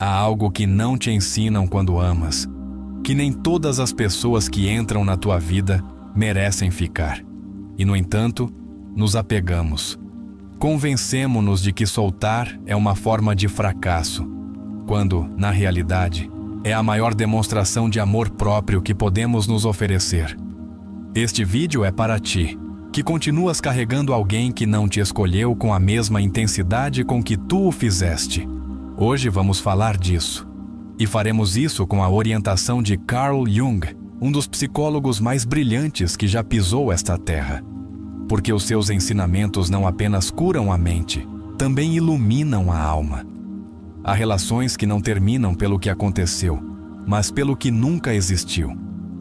Há algo que não te ensinam quando amas, que nem todas as pessoas que entram na tua vida merecem ficar. E, no entanto, nos apegamos. Convencemo-nos de que soltar é uma forma de fracasso, quando, na realidade, é a maior demonstração de amor próprio que podemos nos oferecer. Este vídeo é para ti, que continuas carregando alguém que não te escolheu com a mesma intensidade com que tu o fizeste. Hoje vamos falar disso. E faremos isso com a orientação de Carl Jung, um dos psicólogos mais brilhantes que já pisou esta terra. Porque os seus ensinamentos não apenas curam a mente, também iluminam a alma. Há relações que não terminam pelo que aconteceu, mas pelo que nunca existiu.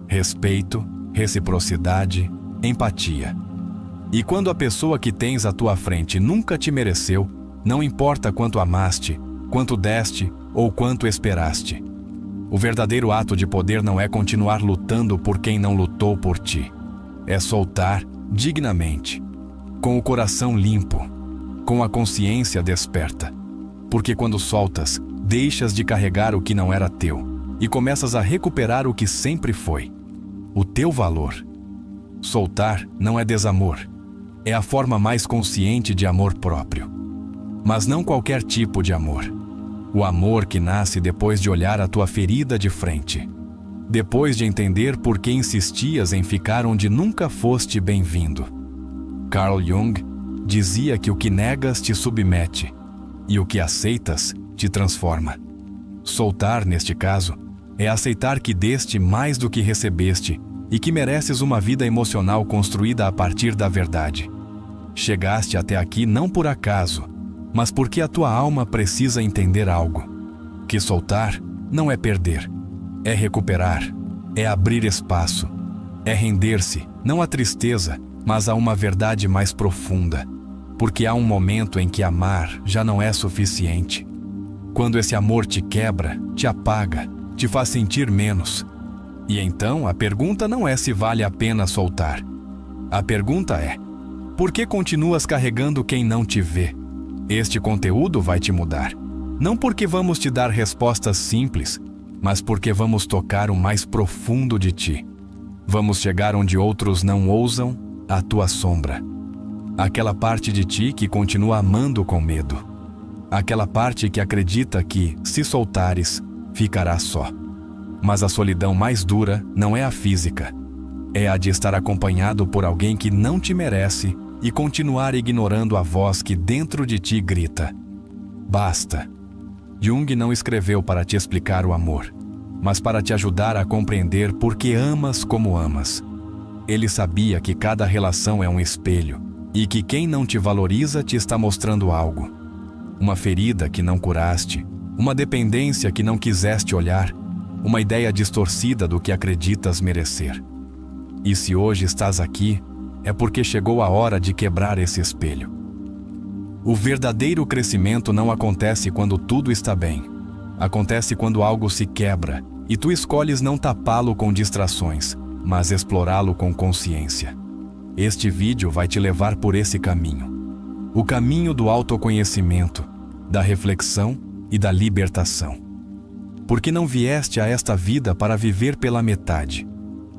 Respeito, reciprocidade, empatia. E quando a pessoa que tens à tua frente nunca te mereceu, não importa quanto amaste, quanto deste ou quanto esperaste. O verdadeiro ato de poder não é continuar lutando por quem não lutou por ti. É soltar dignamente, com o coração limpo, com a consciência desperta. Porque quando soltas, deixas de carregar o que não era teu e começas a recuperar o que sempre foi, o teu valor. Soltar não é desamor, é a forma mais consciente de amor próprio. Mas não qualquer tipo de amor. O amor que nasce depois de olhar a tua ferida de frente. Depois de entender por que insistias em ficar onde nunca foste bem-vindo. Carl Jung dizia que o que negas te submete e o que aceitas te transforma. Soltar, neste caso, é aceitar que deste mais do que recebeste e que mereces uma vida emocional construída a partir da verdade. Chegaste até aqui não por acaso, mas porque a tua alma precisa entender algo. Que soltar não é perder, é recuperar, é abrir espaço, é render-se, não à tristeza, mas a uma verdade mais profunda. Porque há um momento em que amar já não é suficiente. Quando esse amor te quebra, te apaga, te faz sentir menos. E então a pergunta não é se vale a pena soltar. A pergunta é: por que continuas carregando quem não te vê? Este conteúdo vai te mudar. Não porque vamos te dar respostas simples, mas porque vamos tocar o mais profundo de ti. Vamos chegar onde outros não ousam, a tua sombra. Aquela parte de ti que continua amando com medo. Aquela parte que acredita que, se soltares, ficará só. Mas a solidão mais dura não é a física. É a de estar acompanhado por alguém que não te merece e continuar ignorando a voz que dentro de ti grita: basta. Jung não escreveu para te explicar o amor, mas para te ajudar a compreender por que amas como amas. Ele sabia que cada relação é um espelho e que quem não te valoriza te está mostrando algo. Uma ferida que não curaste, uma dependência que não quiseste olhar, uma ideia distorcida do que acreditas merecer. E se hoje estás aqui, é porque chegou a hora de quebrar esse espelho. O verdadeiro crescimento não acontece quando tudo está bem. Acontece quando algo se quebra e tu escolhes não tapá-lo com distrações, mas explorá-lo com consciência. Este vídeo vai te levar por esse caminho. O caminho do autoconhecimento, da reflexão e da libertação. Porque não vieste a esta vida para viver pela metade.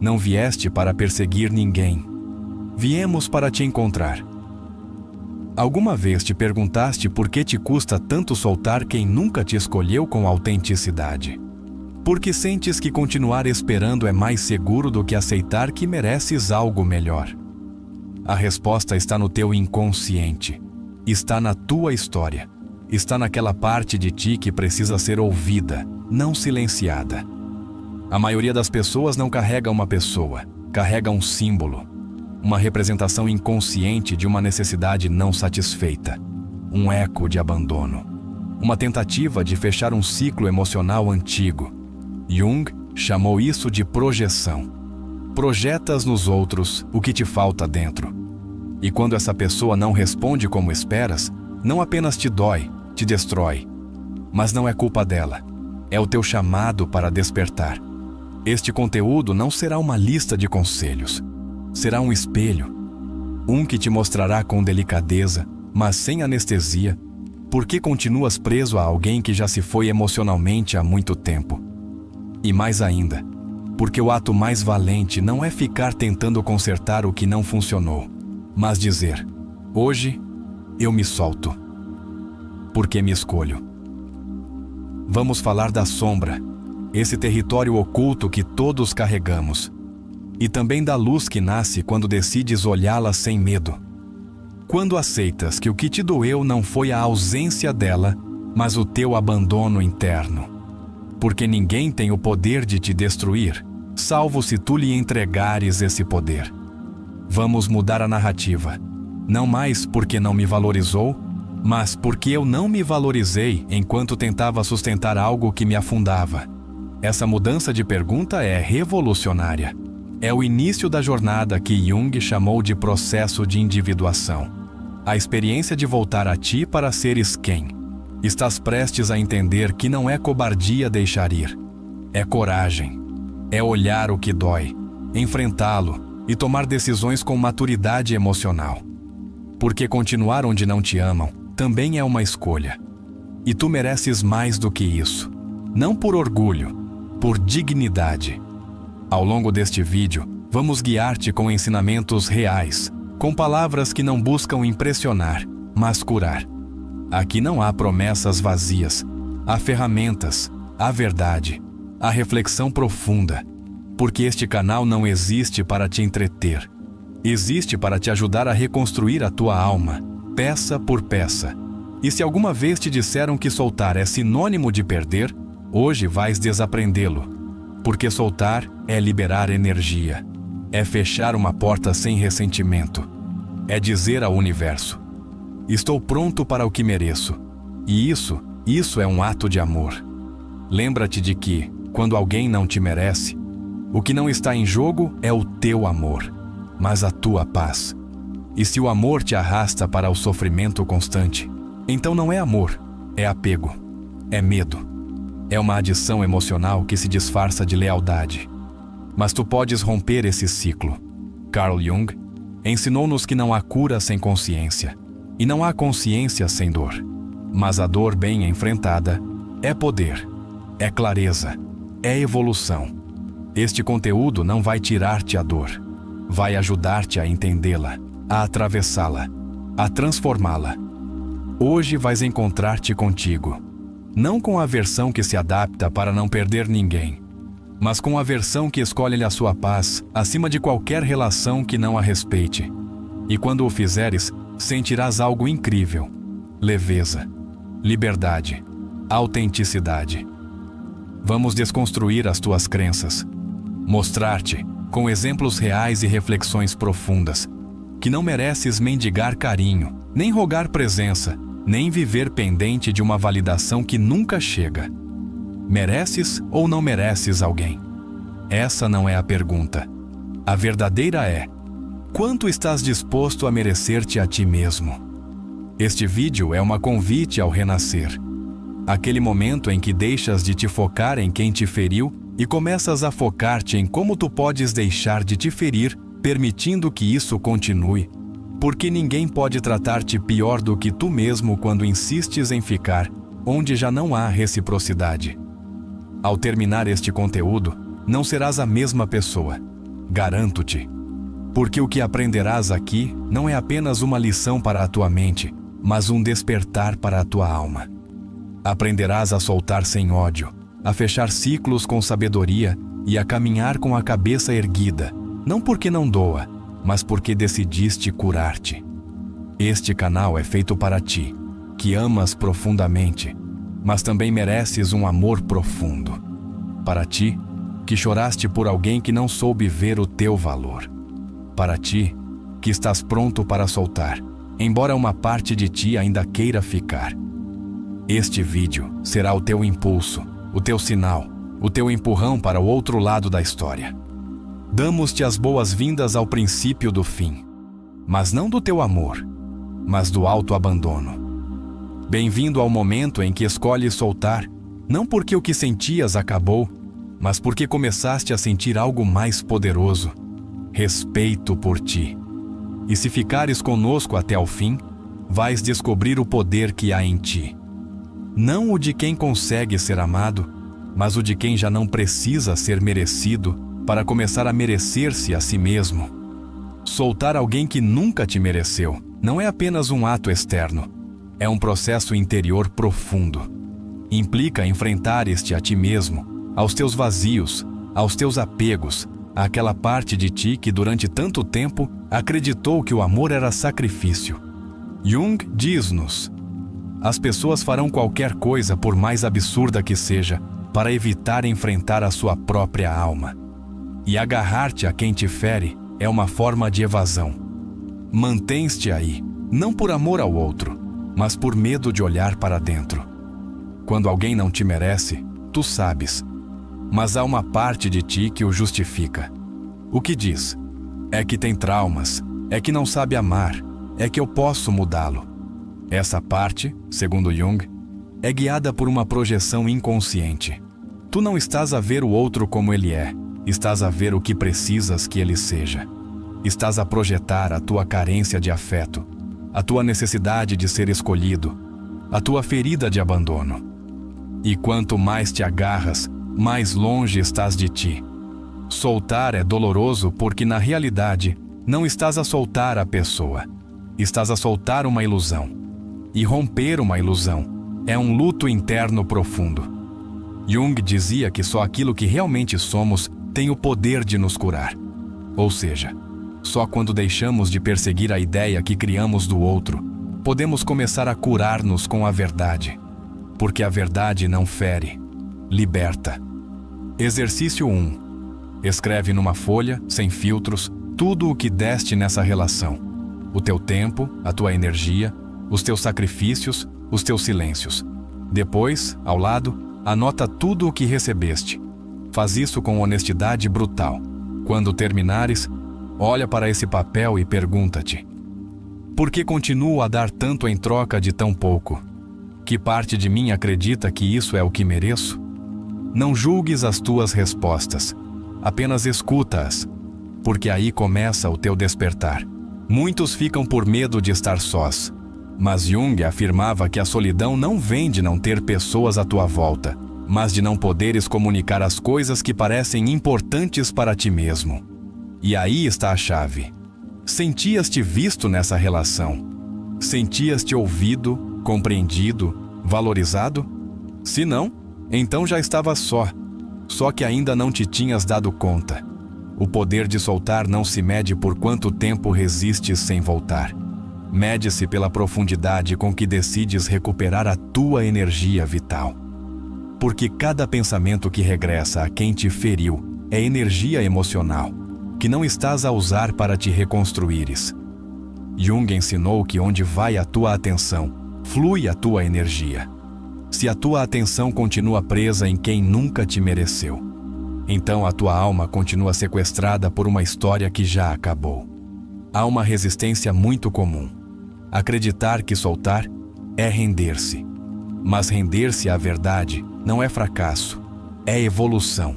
Não vieste para perseguir ninguém. Viemos para te encontrar. Alguma vez te perguntaste por que te custa tanto soltar quem nunca te escolheu com autenticidade? Porque sentes que continuar esperando é mais seguro do que aceitar que mereces algo melhor? A resposta está no teu inconsciente. Está na tua história. Está naquela parte de ti que precisa ser ouvida, não silenciada. A maioria das pessoas não carrega uma pessoa, carrega um símbolo. Uma representação inconsciente de uma necessidade não satisfeita, um eco de abandono, uma tentativa de fechar um ciclo emocional antigo. Jung chamou isso de projeção. Projetas nos outros o que te falta dentro. E quando essa pessoa não responde como esperas, não apenas te dói, te destrói. Mas não é culpa dela, é o teu chamado para despertar. Este conteúdo não será uma lista de conselhos. Será um espelho, um que te mostrará com delicadeza, mas sem anestesia, por que continuas preso a alguém que já se foi emocionalmente há muito tempo? E mais ainda, porque o ato mais valente não é ficar tentando consertar o que não funcionou, mas dizer: hoje eu me solto, porque me escolho. Vamos falar da sombra, esse território oculto que todos carregamos, e também da luz que nasce quando decides olhá-la sem medo. Quando aceitas que o que te doeu não foi a ausência dela, mas o teu abandono interno. Porque ninguém tem o poder de te destruir, salvo se tu lhe entregares esse poder. Vamos mudar a narrativa. Não mais porque não me valorizou, mas porque eu não me valorizei enquanto tentava sustentar algo que me afundava. Essa mudança de pergunta é revolucionária. É o início da jornada que Jung chamou de processo de individuação. A experiência de voltar a ti para seres quem. Estás prestes a entender que não é cobardia deixar ir. É coragem. É olhar o que dói, enfrentá-lo e tomar decisões com maturidade emocional. Porque continuar onde não te amam também é uma escolha. E tu mereces mais do que isso. Não por orgulho, por dignidade. Ao longo deste vídeo, vamos guiar-te com ensinamentos reais, com palavras que não buscam impressionar, mas curar. Aqui não há promessas vazias, há ferramentas, há verdade, há reflexão profunda, porque este canal não existe para te entreter. Existe para te ajudar a reconstruir a tua alma, peça por peça. E se alguma vez te disseram que soltar é sinônimo de perder, hoje vais desaprendê-lo. Porque soltar é liberar energia. É fechar uma porta sem ressentimento. É dizer ao universo: estou pronto para o que mereço. E isso é um ato de amor. Lembra-te de que, quando alguém não te merece, o que não está em jogo é o teu amor, mas a tua paz. E se o amor te arrasta para o sofrimento constante, então não é amor, é apego, é medo. É uma adição emocional que se disfarça de lealdade. Mas tu podes romper esse ciclo. Carl Jung ensinou-nos que não há cura sem consciência, e não há consciência sem dor. Mas a dor bem enfrentada é poder, é clareza, é evolução. Este conteúdo não vai tirar-te a dor, vai ajudar-te a entendê-la, a atravessá-la, a transformá-la. Hoje vais encontrar-te contigo, não com a versão que se adapta para não perder ninguém, mas com a versão que escolhe a sua paz acima de qualquer relação que não a respeite. E quando o fizeres, sentirás algo incrível: leveza, liberdade, autenticidade. Vamos desconstruir as tuas crenças, mostrar-te, com exemplos reais e reflexões profundas, que não mereces mendigar carinho, nem rogar presença, nem viver pendente de uma validação que nunca chega. Mereces ou não mereces alguém? Essa não é a pergunta. A verdadeira é: quanto estás disposto a merecer-te a ti mesmo? Este vídeo é uma convite ao renascer. Aquele momento em que deixas de te focar em quem te feriu e começas a focar-te em como tu podes deixar de te ferir, permitindo que isso continue. Porque ninguém pode tratar-te pior do que tu mesmo quando insistes em ficar onde já não há reciprocidade. Ao terminar este conteúdo, não serás a mesma pessoa. Garanto-te. Porque o que aprenderás aqui não é apenas uma lição para a tua mente, mas um despertar para a tua alma. Aprenderás a soltar sem ódio, a fechar ciclos com sabedoria e a caminhar com a cabeça erguida, não porque não doa, mas porque decidiste curar-te. Este canal é feito para ti, que amas profundamente, mas também mereces um amor profundo. Para ti, que choraste por alguém que não soube ver o teu valor. Para ti, que estás pronto para soltar, embora uma parte de ti ainda queira ficar. Este vídeo será o teu impulso, o teu sinal, o teu empurrão para o outro lado da história. Damos-te as boas-vindas ao princípio do fim, mas não do teu amor, mas do autoabandono. Bem-vindo ao momento em que escolhes soltar, não porque o que sentias acabou, mas porque começaste a sentir algo mais poderoso: respeito por ti. E se ficares conosco até ao fim, vais descobrir o poder que há em ti. Não o de quem consegue ser amado, mas o de quem já não precisa ser merecido para começar a merecer-se a si mesmo. Soltar alguém que nunca te mereceu não é apenas um ato externo, é um processo interior profundo. Implica enfrentar-te a ti mesmo, aos teus vazios, aos teus apegos, àquela parte de ti que durante tanto tempo acreditou que o amor era sacrifício. Jung diz-nos: as pessoas farão qualquer coisa, por mais absurda que seja, para evitar enfrentar a sua própria alma. E agarrar-te a quem te fere é uma forma de evasão. Mantens-te aí, não por amor ao outro, mas por medo de olhar para dentro. Quando alguém não te merece, tu sabes, mas há uma parte de ti que o justifica. O que diz? É que tem traumas, é que não sabe amar, é que eu posso mudá-lo. Essa parte, segundo Jung, é guiada por uma projeção inconsciente. Tu não estás a ver o outro como ele é, estás a ver o que precisas que ele seja. Estás a projetar a tua carência de afeto, a tua necessidade de ser escolhido, a tua ferida de abandono. E quanto mais te agarras, mais longe estás de ti. Soltar é doloroso porque, na realidade, não estás a soltar a pessoa. Estás a soltar uma ilusão. E romper uma ilusão é um luto interno profundo. Jung dizia que só aquilo que realmente somos tem o poder de nos curar. Ou seja, só quando deixamos de perseguir a ideia que criamos do outro, podemos começar a curar-nos com a verdade. Porque a verdade não fere, liberta. Exercício 1. Escreve numa folha, sem filtros, tudo o que deste nessa relação. O teu tempo, a tua energia, os teus sacrifícios, os teus silêncios. Depois, ao lado, anota tudo o que recebeste. Faz isso com honestidade brutal. Quando terminares, olha para esse papel e pergunta-te: por que continuo a dar tanto em troca de tão pouco? Que parte de mim acredita que isso é o que mereço? Não julgues as tuas respostas, apenas escuta-as, porque aí começa o teu despertar. Muitos ficam por medo de estar sós, mas Jung afirmava que a solidão não vem de não ter pessoas à tua volta, mas de não poderes comunicar as coisas que parecem importantes para ti mesmo. E aí está a chave. Sentias-te visto nessa relação? Sentias-te ouvido, compreendido, valorizado? Se não, então já estavas só que ainda não te tinhas dado conta. O poder de soltar não se mede por quanto tempo resistes sem voltar. Mede-se pela profundidade com que decides recuperar a tua energia vital. Porque cada pensamento que regressa a quem te feriu é energia emocional, que não estás a usar para te reconstruires. Jung ensinou que onde vai a tua atenção, flui a tua energia. Se a tua atenção continua presa em quem nunca te mereceu, então a tua alma continua sequestrada por uma história que já acabou. Há uma resistência muito comum. Acreditar que soltar é render-se. Mas render-se à verdade não é fracasso, é evolução.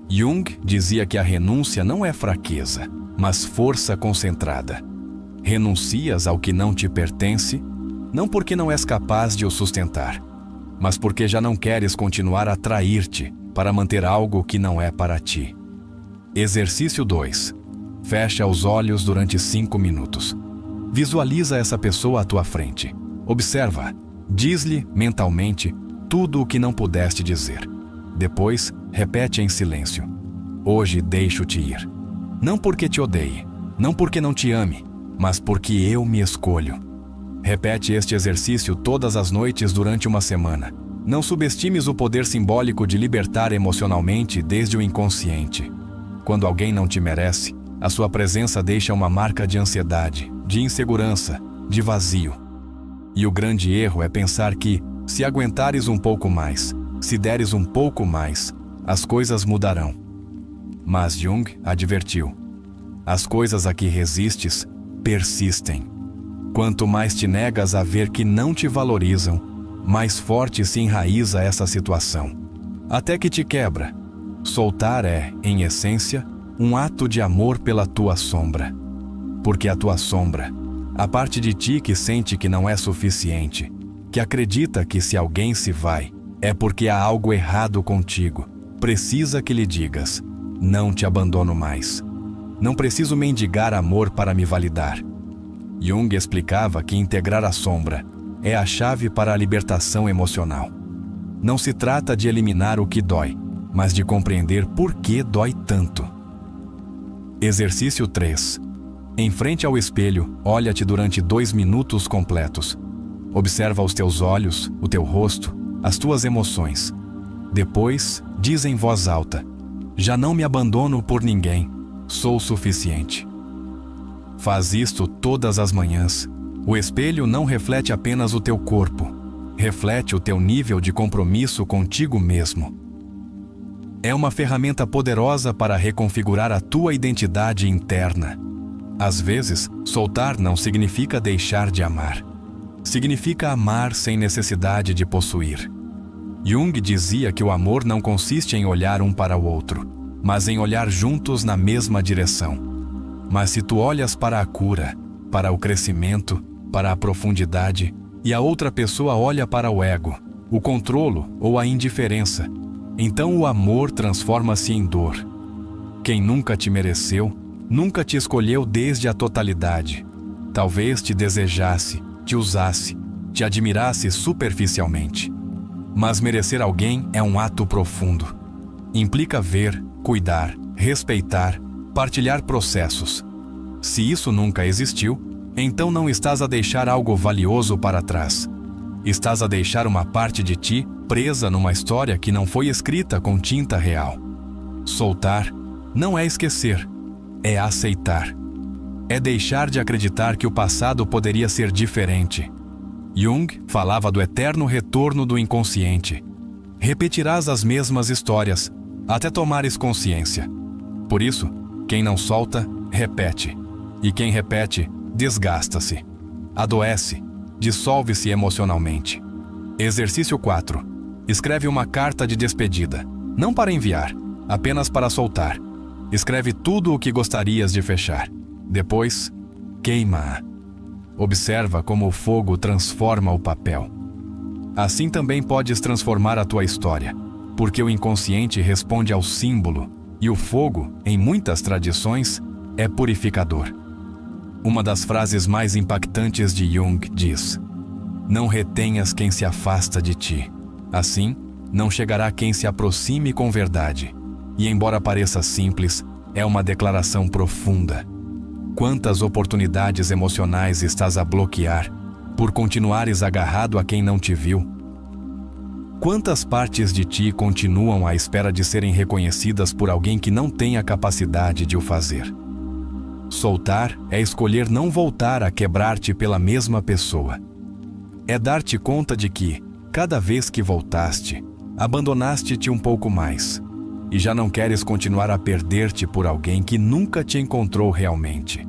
Jung dizia que a renúncia não é fraqueza, mas força concentrada. Renuncias ao que não te pertence, não porque não és capaz de o sustentar, mas porque já não queres continuar a trair-te para manter algo que não é para ti. Exercício 2. Fecha os olhos durante 5 minutos. Visualiza essa pessoa à tua frente. Observa. Diz-lhe mentalmente tudo o que não pudeste dizer. Depois, repete em silêncio: hoje deixo-te ir. Não porque te odeie, não porque não te ame, mas porque eu me escolho. Repete este exercício todas as noites durante uma semana. Não subestimes o poder simbólico de libertar emocionalmente desde o inconsciente. Quando alguém não te merece, a sua presença deixa uma marca de ansiedade, de insegurança, de vazio. E o grande erro é pensar que, se aguentares um pouco mais, se deres um pouco mais, as coisas mudarão. Mas Jung advertiu: as coisas a que resistes persistem. Quanto mais te negas a ver que não te valorizam, mais forte se enraiza essa situação, até que te quebra. Soltar é, em essência, um ato de amor pela tua sombra. Porque a tua sombra, A parte de ti que sente que não é suficiente, que acredita que se alguém se vai, é porque há algo errado contigo. Precisa que lhe digas: não te abandono mais. Não preciso mendigar amor para me validar. Jung explicava que integrar a sombra é a chave para a libertação emocional. Não se trata de eliminar o que dói, mas de compreender por que dói tanto. Exercício 3. Em frente ao espelho, olha-te durante 2 minutos completos. Observa os teus olhos, o teu rosto, as tuas emoções. Depois, diz em voz alta: já não me abandono por ninguém, sou suficiente. Faz isto todas as manhãs. O espelho não reflete apenas o teu corpo, reflete o teu nível de compromisso contigo mesmo. É uma ferramenta poderosa para reconfigurar a tua identidade interna. Às vezes, soltar não significa deixar de amar. Significa amar sem necessidade de possuir. Jung dizia que o amor não consiste em olhar um para o outro, mas em olhar juntos na mesma direção. Mas se tu olhas para a cura, para o crescimento, para a profundidade, e a outra pessoa olha para o ego, o controlo ou a indiferença, então o amor transforma-se em dor. Quem nunca te mereceu, nunca te escolheu desde a totalidade. Talvez te desejasse, te usasse, te admirasse superficialmente. Mas merecer alguém é um ato profundo. Implica ver, cuidar, respeitar, partilhar processos. Se isso nunca existiu, então não estás a deixar algo valioso para trás. Estás a deixar uma parte de ti presa numa história que não foi escrita com tinta real. Soltar não é esquecer, é aceitar. É deixar de acreditar que o passado poderia ser diferente. Jung falava do eterno retorno do inconsciente. Repetirás as mesmas histórias, até tomares consciência. Por isso, quem não solta, repete. E quem repete, desgasta-se, adoece, dissolve-se emocionalmente. Exercício 4. Escreve uma carta de despedida, não para enviar, apenas para soltar. Escreve tudo o que gostarias de fechar. Depois, queima-a. Observa como o fogo transforma o papel. Assim também podes transformar a tua história, porque o inconsciente responde ao símbolo e o fogo, em muitas tradições, é purificador. Uma das frases mais impactantes de Jung diz: não retenhas quem se afasta de ti. Assim, não chegará quem se aproxime com verdade. E embora pareça simples, é uma declaração profunda. Quantas oportunidades emocionais estás a bloquear por continuares agarrado a quem não te viu? Quantas partes de ti continuam à espera de serem reconhecidas por alguém que não tem a capacidade de o fazer? Soltar é escolher não voltar a quebrar-te pela mesma pessoa. É dar-te conta de que, cada vez que voltaste, abandonaste-te um pouco mais. E já não queres continuar a perder-te por alguém que nunca te encontrou realmente.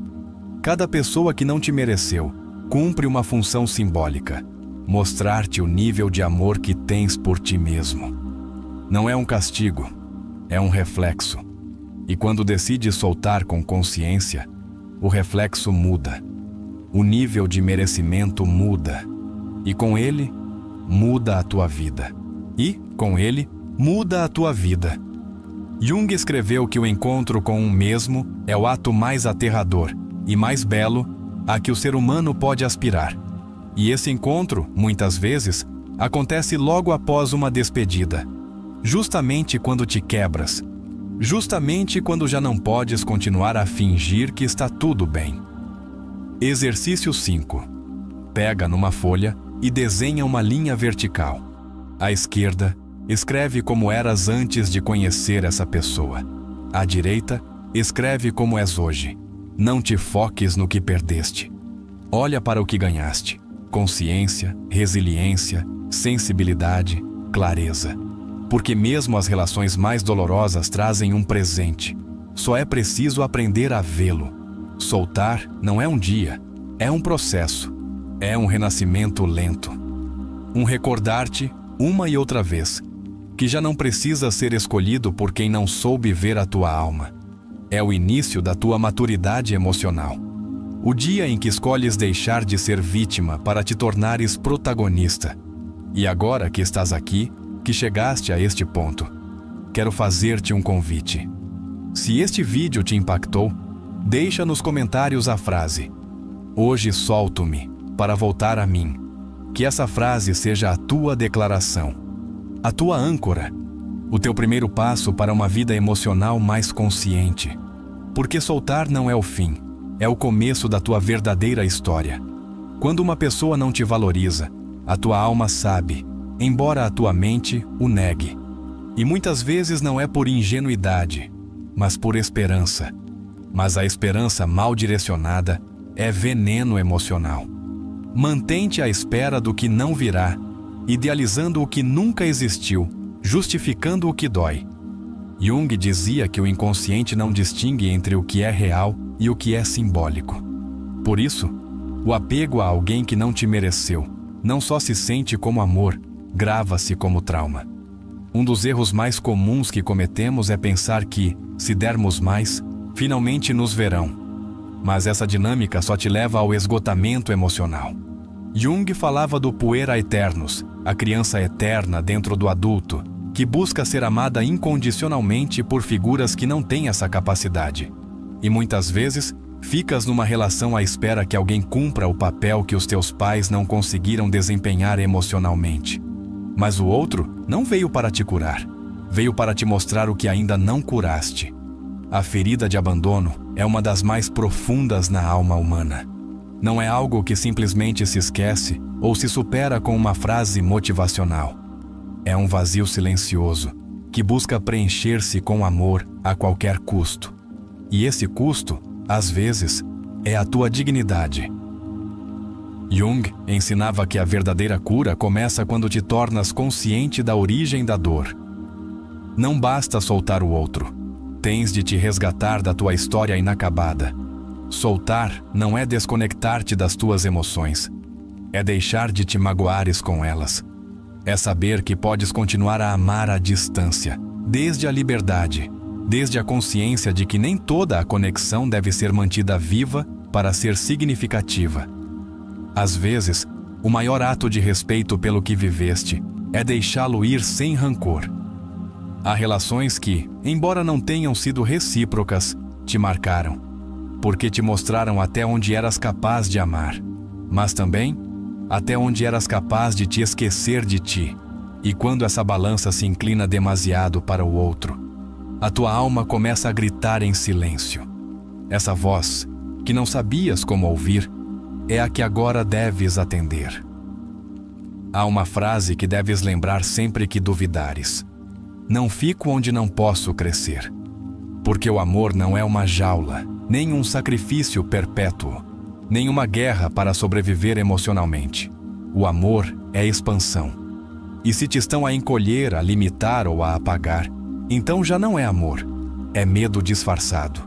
Cada pessoa que não te mereceu cumpre uma função simbólica: mostrar-te o nível de amor que tens por ti mesmo. Não é um castigo, é um reflexo. E quando decides soltar com consciência, o reflexo muda. O nível de merecimento muda. E com ele, muda a tua vida. E, com ele, muda a tua vida. Jung escreveu que o encontro com um mesmo é o ato mais aterrador e mais belo a que o ser humano pode aspirar. E esse encontro, muitas vezes, acontece logo após uma despedida. Justamente quando te quebras. Justamente quando já não podes continuar a fingir que está tudo bem. Exercício 5. Pega numa folha e desenha uma linha vertical. À esquerda, escreve como eras antes de conhecer essa pessoa. À direita, escreve como és hoje. Não te foques no que perdeste. Olha para o que ganhaste. Consciência, resiliência, sensibilidade, clareza. Porque mesmo as relações mais dolorosas trazem um presente. Só é preciso aprender a vê-lo. Soltar não é um dia, é um processo. É um renascimento lento. Um recordar-te, uma e outra vez, que já não precisa ser escolhido por quem não soube ver a tua alma. É o início da tua maturidade emocional. O dia em que escolhes deixar de ser vítima para te tornares protagonista. E agora que estás aqui, que chegaste a este ponto, quero fazer-te um convite. Se este vídeo te impactou, deixa nos comentários a frase: "Hoje solto-me para voltar a mim". Que essa frase seja a tua declaração, a tua âncora, o teu primeiro passo para uma vida emocional mais consciente. Porque soltar não é o fim, é o começo da tua verdadeira história. Quando uma pessoa não te valoriza, a tua alma sabe, embora a tua mente o negue. E muitas vezes não é por ingenuidade, mas por esperança. Mas a esperança mal direcionada é veneno emocional. Mantém-te à espera do que não virá, idealizando o que nunca existiu, justificando o que dói. Jung dizia que o inconsciente não distingue entre o que é real e o que é simbólico. Por isso, o apego a alguém que não te mereceu não só se sente como amor, grava-se como trauma. Um dos erros mais comuns que cometemos é pensar que, se dermos mais, finalmente nos verão. Mas essa dinâmica só te leva ao esgotamento emocional. Jung falava do puer aeternus, a criança eterna dentro do adulto, que busca ser amada incondicionalmente por figuras que não têm essa capacidade. E muitas vezes, ficas numa relação à espera que alguém cumpra o papel que os teus pais não conseguiram desempenhar emocionalmente. Mas o outro não veio para te curar, veio para te mostrar o que ainda não curaste. A ferida de abandono é uma das mais profundas na alma humana. Não é algo que simplesmente se esquece ou se supera com uma frase motivacional. É um vazio silencioso que busca preencher-se com amor a qualquer custo. E esse custo, às vezes, é a tua dignidade. Jung ensinava que a verdadeira cura começa quando te tornas consciente da origem da dor. Não basta soltar o outro. Tens de te resgatar da tua história inacabada. Soltar não é desconectar-te das tuas emoções. É deixar de te magoares com elas. É saber que podes continuar a amar à distância, desde a liberdade, desde a consciência de que nem toda a conexão deve ser mantida viva para ser significativa. Às vezes, o maior ato de respeito pelo que viveste é deixá-lo ir sem rancor. Há relações que, embora não tenham sido recíprocas, te marcaram, porque te mostraram até onde eras capaz de amar, mas também até onde eras capaz de te esquecer de ti. E quando essa balança se inclina demasiado para o outro, a tua alma começa a gritar em silêncio. Essa voz, que não sabias como ouvir, é a que agora deves atender. Há uma frase que deves lembrar sempre que duvidares: não fico onde não posso crescer. Porque o amor não é uma jaula, nem um sacrifício perpétuo, nem uma guerra para sobreviver emocionalmente. O amor é expansão. E se te estão a encolher, a limitar ou a apagar, então já não é amor, é medo disfarçado.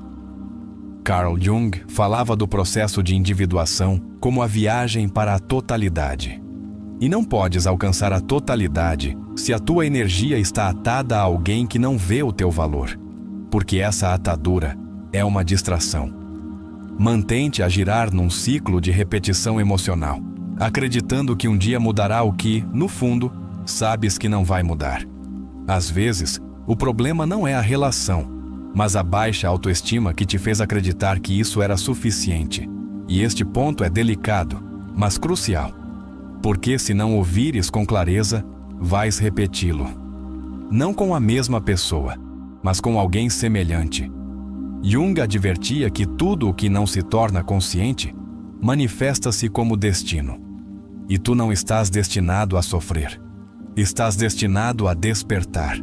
Carl Jung falava do processo de individuação como a viagem para a totalidade. E não podes alcançar a totalidade se a tua energia está atada a alguém que não vê o teu valor, porque essa atadura é uma distração. Mantém-te a girar num ciclo de repetição emocional, acreditando que um dia mudará o que, no fundo, sabes que não vai mudar. Às vezes, o problema não é a relação, mas a baixa autoestima que te fez acreditar que isso era suficiente. E este ponto é delicado, mas crucial. Porque se não ouvires com clareza, vais repeti-lo. Não com a mesma pessoa, mas com alguém semelhante. Jung advertia que tudo o que não se torna consciente manifesta-se como destino. E tu não estás destinado a sofrer. Estás destinado a despertar.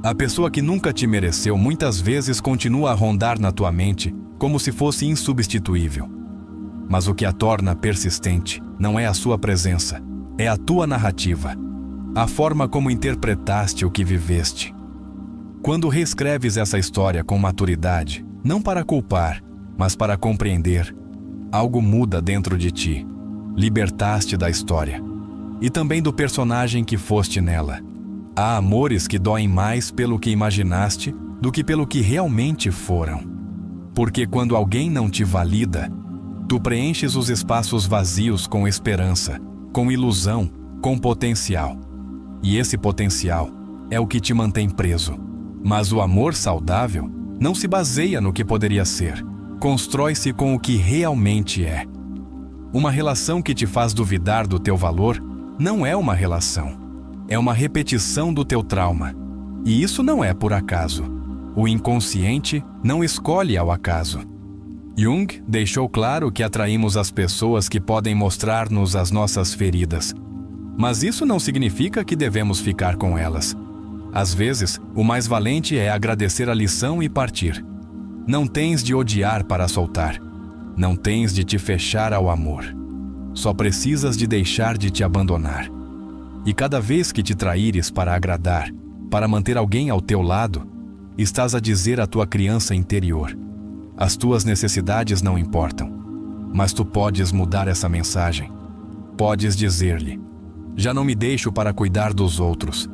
A pessoa que nunca te mereceu muitas vezes continua a rondar na tua mente como se fosse insubstituível. Mas o que a torna persistente não é a sua presença, é a tua narrativa, a forma como interpretaste o que viveste. Quando reescreves essa história com maturidade, não para culpar, mas para compreender, algo muda dentro de ti. Libertaste da história e também do personagem que foste nela. Há amores que doem mais pelo que imaginaste do que pelo que realmente foram. Porque quando alguém não te valida, Tu preenches os espaços vazios com esperança, com ilusão, com potencial. E esse potencial é o que te mantém preso. Mas o amor saudável não se baseia no que poderia ser. Constrói-se com o que realmente é. Uma relação que te faz duvidar do teu valor não é uma relação. É uma repetição do teu trauma. E isso não é por acaso. O inconsciente não escolhe ao acaso. Jung deixou claro que atraímos as pessoas que podem mostrar-nos as nossas feridas. Mas isso não significa que devemos ficar com elas. Às vezes, o mais valente é agradecer a lição e partir. Não tens de odiar para soltar. Não tens de te fechar ao amor. Só precisas de deixar de te abandonar. E cada vez que te traíres para agradar, para manter alguém ao teu lado, estás a dizer à tua criança interior: as tuas necessidades não importam. Mas tu podes mudar essa mensagem. Podes dizer-lhe: já não me deixo para cuidar dos outros.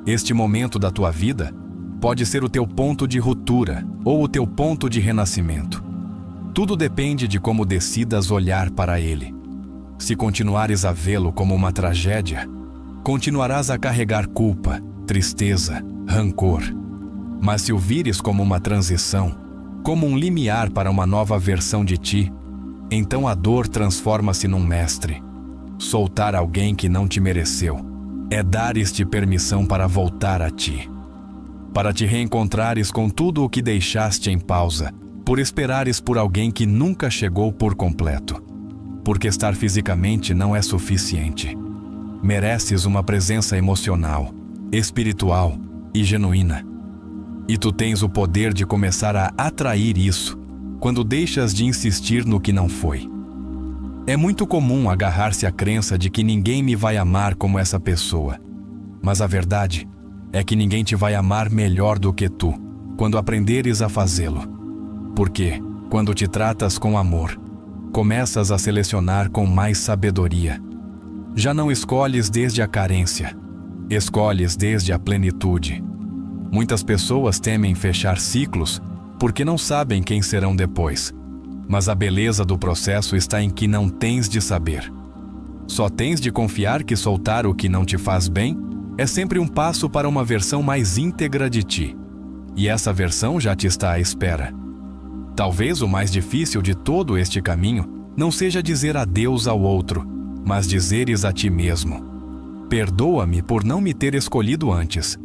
Este momento da tua vida pode ser o teu ponto de ruptura ou o teu ponto de renascimento. Tudo depende de como decidas olhar para ele. Se continuares a vê-lo como uma tragédia, continuarás a carregar culpa, tristeza, rancor. Mas se o vires como uma transição, como um limiar para uma nova versão de ti, então a dor transforma-se num mestre. Soltar alguém que não te mereceu é dar-te permissão para voltar a ti. Para te reencontrares com tudo o que deixaste em pausa, por esperares por alguém que nunca chegou por completo. Porque estar fisicamente não é suficiente. Mereces uma presença emocional, espiritual e genuína. E tu tens o poder de começar a atrair isso quando deixas de insistir no que não foi. É muito comum agarrar-se à crença de que ninguém me vai amar como essa pessoa. Mas a verdade é que ninguém te vai amar melhor do que tu, quando aprenderes a fazê-lo. Porque, quando te tratas com amor, começas a selecionar com mais sabedoria. Já não escolhes desde a carência, escolhes desde a plenitude. Muitas pessoas temem fechar ciclos porque não sabem quem serão depois. Mas a beleza do processo está em que não tens de saber. Só tens de confiar que soltar o que não te faz bem é sempre um passo para uma versão mais íntegra de ti. E essa versão já te está à espera. Talvez o mais difícil de todo este caminho não seja dizer adeus ao outro, mas dizeres a ti mesmo: perdoa-me por não me ter escolhido antes,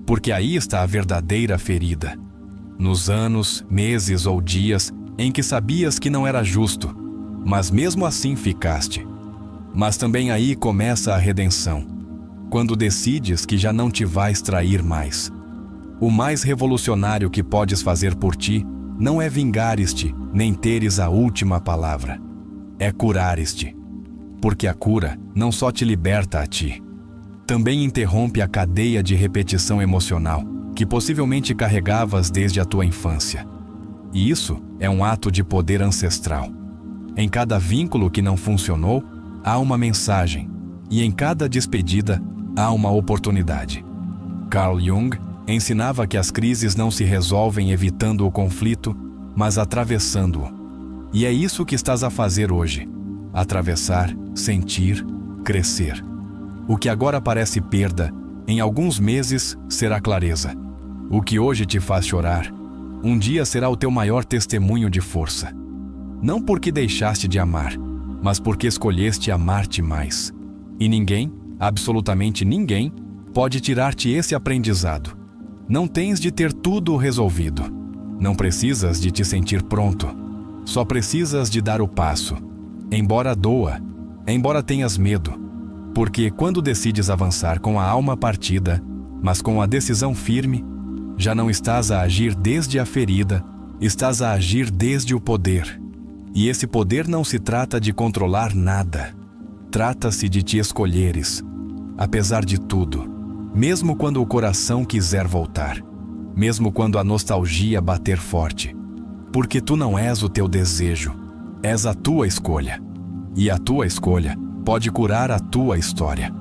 porque aí está a verdadeira ferida. Nos anos, meses ou dias em que sabias que não era justo, mas mesmo assim ficaste. Mas também aí começa a redenção, quando decides que já não te vais trair mais. O mais revolucionário que podes fazer por ti não é vingares-te, nem teres a última palavra. É curares-te. Porque a cura não só te liberta a ti, também interrompe a cadeia de repetição emocional que possivelmente carregavas desde a tua infância. E isso é um ato de poder ancestral. Em cada vínculo que não funcionou, há uma mensagem, e em cada despedida, há uma oportunidade. Carl Jung ensinava que as crises não se resolvem evitando o conflito, mas atravessando-o. E é isso que estás a fazer hoje: atravessar, sentir, crescer. O que agora parece perda, em alguns meses será clareza. O que hoje te faz chorar, um dia será o teu maior testemunho de força. Não porque deixaste de amar, mas porque escolheste amar-te mais. E ninguém, absolutamente ninguém, pode tirar-te esse aprendizado. Não tens de ter tudo resolvido. Não precisas de te sentir pronto. Só precisas de dar o passo. Embora doa, embora tenhas medo. Porque quando decides avançar com a alma partida, mas com a decisão firme, já não estás a agir desde a ferida, estás a agir desde o poder. E esse poder não se trata de controlar nada. Trata-se de te escolheres, apesar de tudo, mesmo quando o coração quiser voltar, mesmo quando a nostalgia bater forte. Porque tu não és o teu desejo, és a tua escolha. E a tua escolha pode curar a tua história.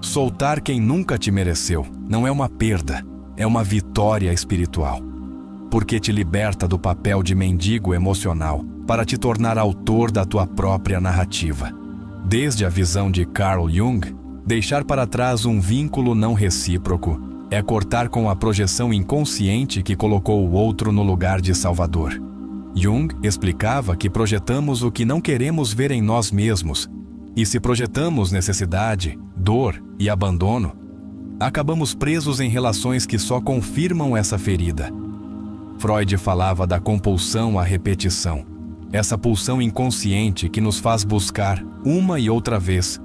Soltar quem nunca te mereceu não é uma perda, é uma vitória espiritual. Porque te liberta do papel de mendigo emocional para te tornar autor da tua própria narrativa. Desde a visão de Carl Jung, deixar para trás um vínculo não recíproco é cortar com a projeção inconsciente que colocou o outro no lugar de salvador. Jung explicava que projetamos o que não queremos ver em nós mesmos, e se projetamos necessidade, dor e abandono, acabamos presos em relações que só confirmam essa ferida. Freud falava da compulsão à repetição, essa pulsão inconsciente que nos faz buscar, uma e outra vez,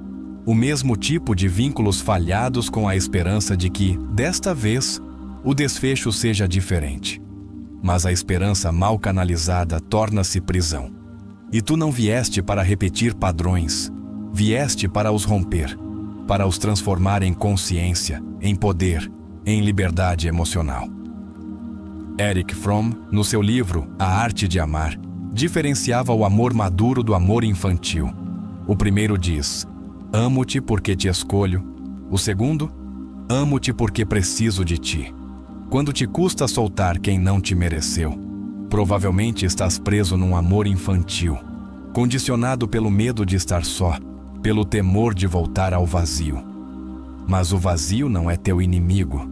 o mesmo tipo de vínculos falhados com a esperança de que, desta vez, o desfecho seja diferente. Mas a esperança mal canalizada torna-se prisão. E tu não vieste para repetir padrões, vieste para os romper, para os transformar em consciência, em poder, em liberdade emocional. Erich Fromm, no seu livro A Arte de Amar, diferenciava o amor maduro do amor infantil. O primeiro diz: amo-te porque te escolho. O segundo: amo-te porque preciso de ti. Quando te custa soltar quem não te mereceu, provavelmente estás preso num amor infantil, condicionado pelo medo de estar só, pelo temor de voltar ao vazio. Mas o vazio não é teu inimigo,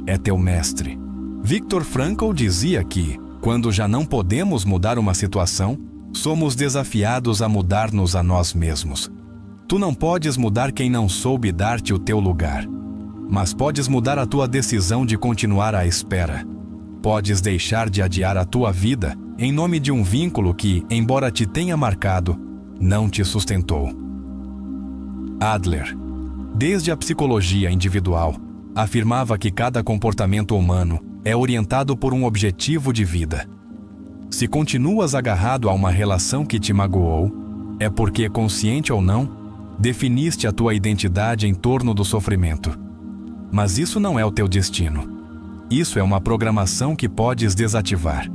é teu mestre. Viktor Frankl dizia que, quando já não podemos mudar uma situação, somos desafiados a mudar-nos a nós mesmos. Tu não podes mudar quem não soube dar-te o teu lugar, mas podes mudar a tua decisão de continuar à espera. Podes deixar de adiar a tua vida em nome de um vínculo que, embora te tenha marcado, não te sustentou. Adler, desde a psicologia individual, afirmava que cada comportamento humano é orientado por um objetivo de vida. Se continuas agarrado a uma relação que te magoou, é porque, consciente ou não, definiste a tua identidade em torno do sofrimento. Mas isso não é o teu destino. Isso é uma programação que podes desativar.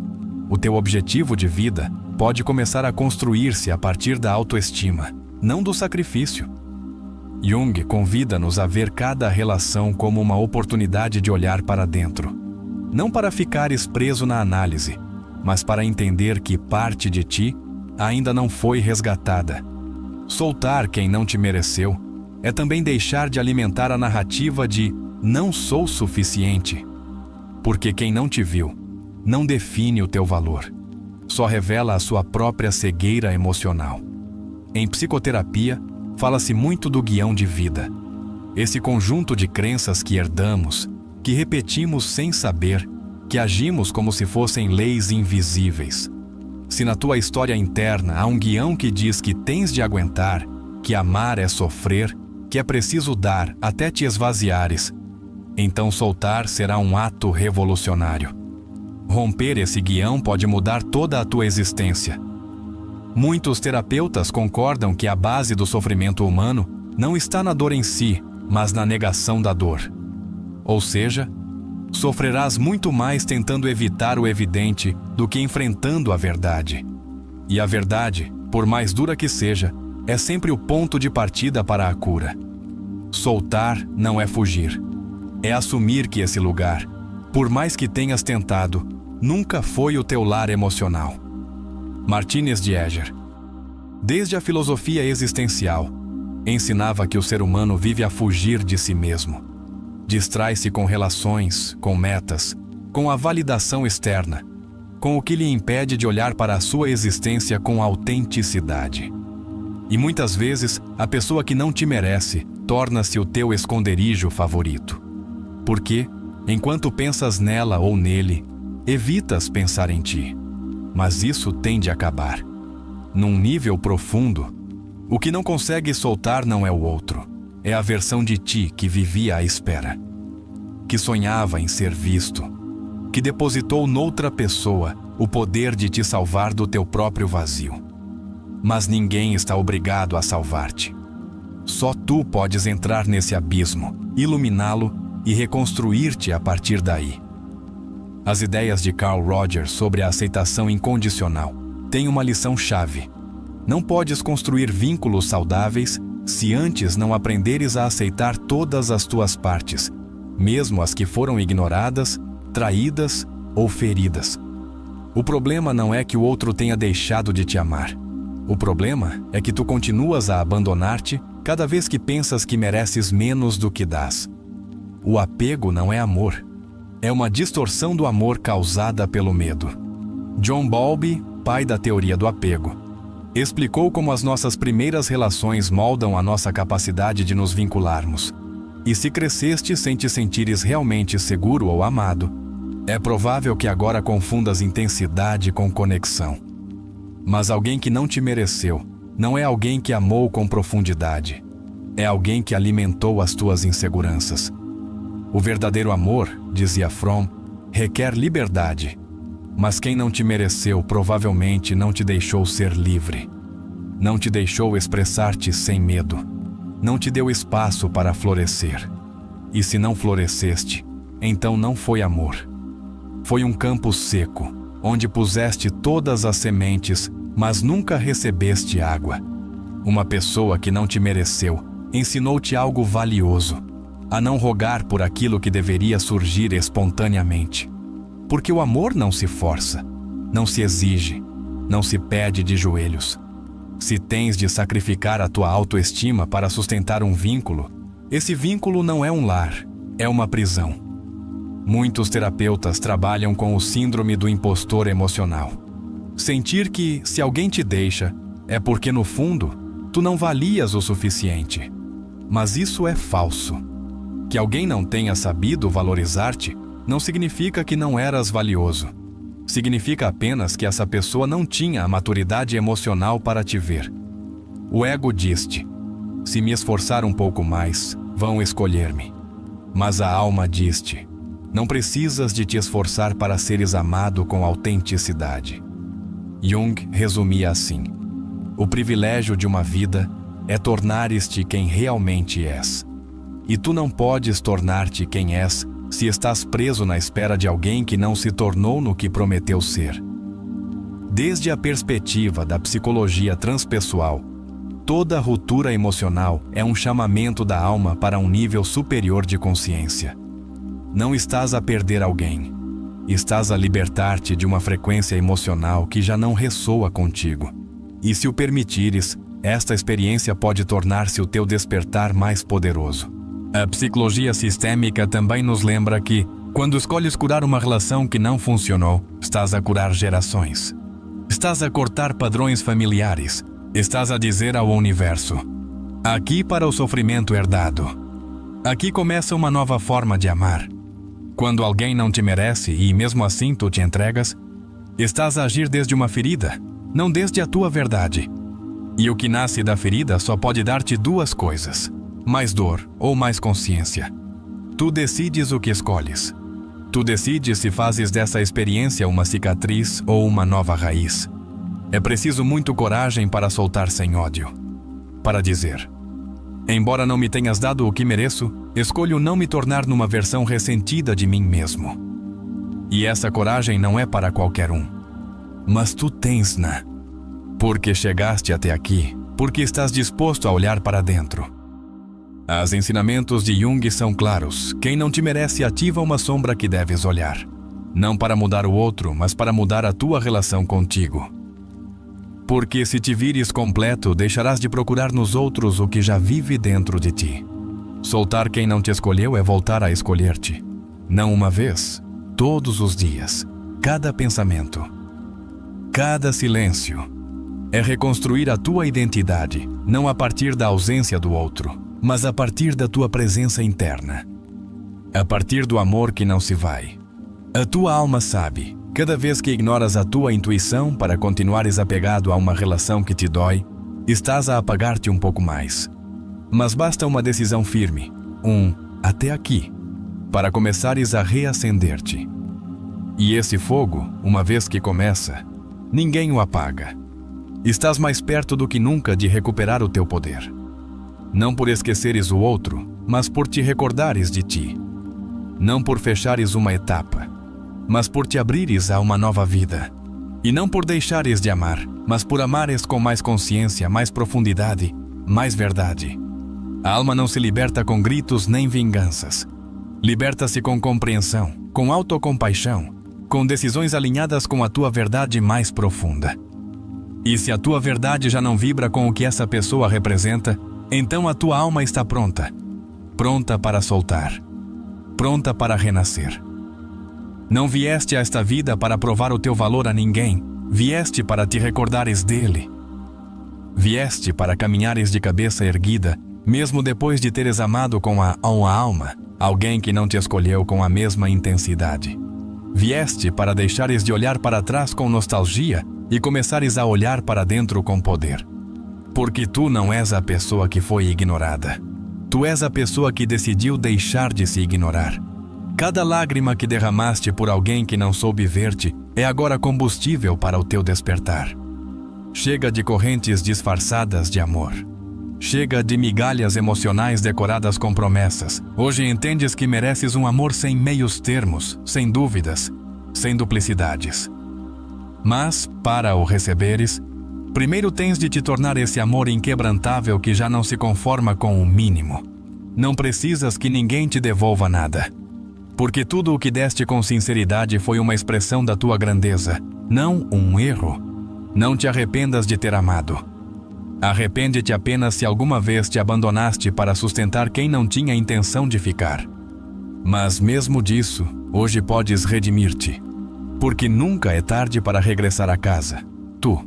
O teu objetivo de vida pode começar a construir-se a partir da autoestima, não do sacrifício. Jung convida-nos a ver cada relação como uma oportunidade de olhar para dentro. Não para ficares preso na análise, mas para entender que parte de ti ainda não foi resgatada. Soltar quem não te mereceu é também deixar de alimentar a narrativa de não sou suficiente. Porque quem não te viu não define o teu valor, só revela a sua própria cegueira emocional. Em psicoterapia, fala-se muito do guião de vida. Esse conjunto de crenças que herdamos, que repetimos sem saber, que agimos como se fossem leis invisíveis. Se na tua história interna há um guião que diz que tens de aguentar, que amar é sofrer, que é preciso dar até te esvaziares, então soltar será um ato revolucionário. Romper esse guião pode mudar toda a tua existência. Muitos terapeutas concordam que a base do sofrimento humano não está na dor em si, mas na negação da dor. Ou seja, sofrerás muito mais tentando evitar o evidente do que enfrentando a verdade. E a verdade, por mais dura que seja, é sempre o ponto de partida para a cura. Soltar não é fugir. É assumir que esse lugar, por mais que tenhas tentado, nunca foi o teu lar emocional. Martínez de Egger, desde a filosofia existencial, ensinava que o ser humano vive a fugir de si mesmo. Distrai-se com relações, com metas, com a validação externa, com o que lhe impede de olhar para a sua existência com autenticidade. E muitas vezes, a pessoa que não te merece torna-se o teu esconderijo favorito. Porque, enquanto pensas nela ou nele, evitas pensar em ti. Mas isso tende a acabar. Num nível profundo, o que não consegue soltar não é o outro, é a versão de ti que vivia à espera, que sonhava em ser visto, que depositou noutra pessoa o poder de te salvar do teu próprio vazio. Mas ninguém está obrigado a salvar-te. Só tu podes entrar nesse abismo, iluminá-lo e reconstruir-te a partir daí. As ideias de Carl Rogers sobre a aceitação incondicional têm uma lição-chave. Não podes construir vínculos saudáveis se antes não aprenderes a aceitar todas as tuas partes, mesmo as que foram ignoradas, traídas ou feridas. O problema não é que o outro tenha deixado de te amar. O problema é que tu continuas a abandonar-te cada vez que pensas que mereces menos do que dás. O apego não é amor. É uma distorção do amor causada pelo medo. John Bowlby, pai da teoria do apego, explicou como as nossas primeiras relações moldam a nossa capacidade de nos vincularmos. E se cresceste sem te sentires realmente seguro ou amado, é provável que agora confundas intensidade com conexão. Mas alguém que não te mereceu não é alguém que amou com profundidade. É alguém que alimentou as tuas inseguranças. O verdadeiro amor, dizia Fromm, requer liberdade. Mas quem não te mereceu provavelmente não te deixou ser livre. Não te deixou expressar-te sem medo. Não te deu espaço para florescer. E se não floresceste, então não foi amor. Foi um campo seco, onde puseste todas as sementes, mas nunca recebeste água. Uma pessoa que não te mereceu ensinou-te algo valioso, a não rogar por aquilo que deveria surgir espontaneamente. Porque o amor não se força, não se exige, não se pede de joelhos. Se tens de sacrificar a tua autoestima para sustentar um vínculo, esse vínculo não é um lar, é uma prisão. Muitos terapeutas trabalham com o síndrome do impostor emocional. Sentir que, se alguém te deixa, é porque, no fundo, tu não valias o suficiente. Mas isso é falso. Que alguém não tenha sabido valorizar-te não significa que não eras valioso. Significa apenas que essa pessoa não tinha a maturidade emocional para te ver. O ego diz-te: se me esforçar um pouco mais, vão escolher-me. Mas a alma diz-te: não precisas de te esforçar para seres amado com autenticidade. Jung resumia assim: o privilégio de uma vida é tornares-te quem realmente és. E tu não podes tornar-te quem és se estás preso na espera de alguém que não se tornou no que prometeu ser. Desde a perspectiva da psicologia transpessoal, toda ruptura emocional é um chamamento da alma para um nível superior de consciência. Não estás a perder alguém. Estás a libertar-te de uma frequência emocional que já não ressoa contigo. E se o permitires, esta experiência pode tornar-se o teu despertar mais poderoso. A psicologia sistêmica também nos lembra que, quando escolhes curar uma relação que não funcionou, estás a curar gerações. Estás a cortar padrões familiares. Estás a dizer ao universo: aqui para o sofrimento herdado. Aqui começa uma nova forma de amar. Quando alguém não te merece e mesmo assim tu te entregas, estás a agir desde uma ferida, não desde a tua verdade. E o que nasce da ferida só pode dar-te duas coisas: mais dor ou mais consciência. Tu decides o que escolhes. Tu decides se fazes dessa experiência uma cicatriz ou uma nova raiz. É preciso muito coragem para soltar sem ódio. Para dizer: embora não me tenhas dado o que mereço, escolho não me tornar numa versão ressentida de mim mesmo. E essa coragem não é para qualquer um. Mas tu tens-na. Porque chegaste até aqui, porque estás disposto a olhar para dentro. Os ensinamentos de Jung são claros. Quem não te merece ativa uma sombra que deves olhar. Não para mudar o outro, mas para mudar a tua relação contigo. Porque se te vires completo, deixarás de procurar nos outros o que já vive dentro de ti. Soltar quem não te escolheu é voltar a escolher-te. Não uma vez, todos os dias, cada pensamento, cada silêncio. É reconstruir a tua identidade, não a partir da ausência do outro, mas a partir da tua presença interna. A partir do amor que não se vai. A tua alma sabe. Cada vez que ignoras a tua intuição para continuares apegado a uma relação que te dói, estás a apagar-te um pouco mais. Mas basta uma decisão firme, até aqui, para começares a reacender-te. E esse fogo, uma vez que começa, ninguém o apaga. Estás mais perto do que nunca de recuperar o teu poder. Não por esqueceres o outro, mas por te recordares de ti. Não por fechares uma etapa, mas por te abrires a uma nova vida. E não por deixares de amar, mas por amares com mais consciência, mais profundidade, mais verdade. A alma não se liberta com gritos nem vinganças. Liberta-se com compreensão, com autocompaixão, com decisões alinhadas com a tua verdade mais profunda. E se a tua verdade já não vibra com o que essa pessoa representa, então a tua alma está pronta. Pronta para soltar. Pronta para renascer. Não vieste a esta vida para provar o teu valor a ninguém. Vieste para te recordares dele. Vieste para caminhares de cabeça erguida, mesmo depois de teres amado com a alma alguém que não te escolheu com a mesma intensidade. Vieste para deixares de olhar para trás com nostalgia e começares a olhar para dentro com poder. Porque tu não és a pessoa que foi ignorada. Tu és a pessoa que decidiu deixar de se ignorar. Cada lágrima que derramaste por alguém que não soube ver-te é agora combustível para o teu despertar. Chega de correntes disfarçadas de amor. Chega de migalhas emocionais decoradas com promessas. Hoje entendes que mereces um amor sem meios termos, sem dúvidas, sem duplicidades. Mas, para o receberes, primeiro tens de te tornar esse amor inquebrantável que já não se conforma com o mínimo. Não precisas que ninguém te devolva nada. Porque tudo o que deste com sinceridade foi uma expressão da tua grandeza, não um erro. Não te arrependas de ter amado. Arrepende-te apenas se alguma vez te abandonaste para sustentar quem não tinha intenção de ficar. Mas mesmo disso, hoje podes redimir-te. Porque nunca é tarde para regressar a casa. Tu.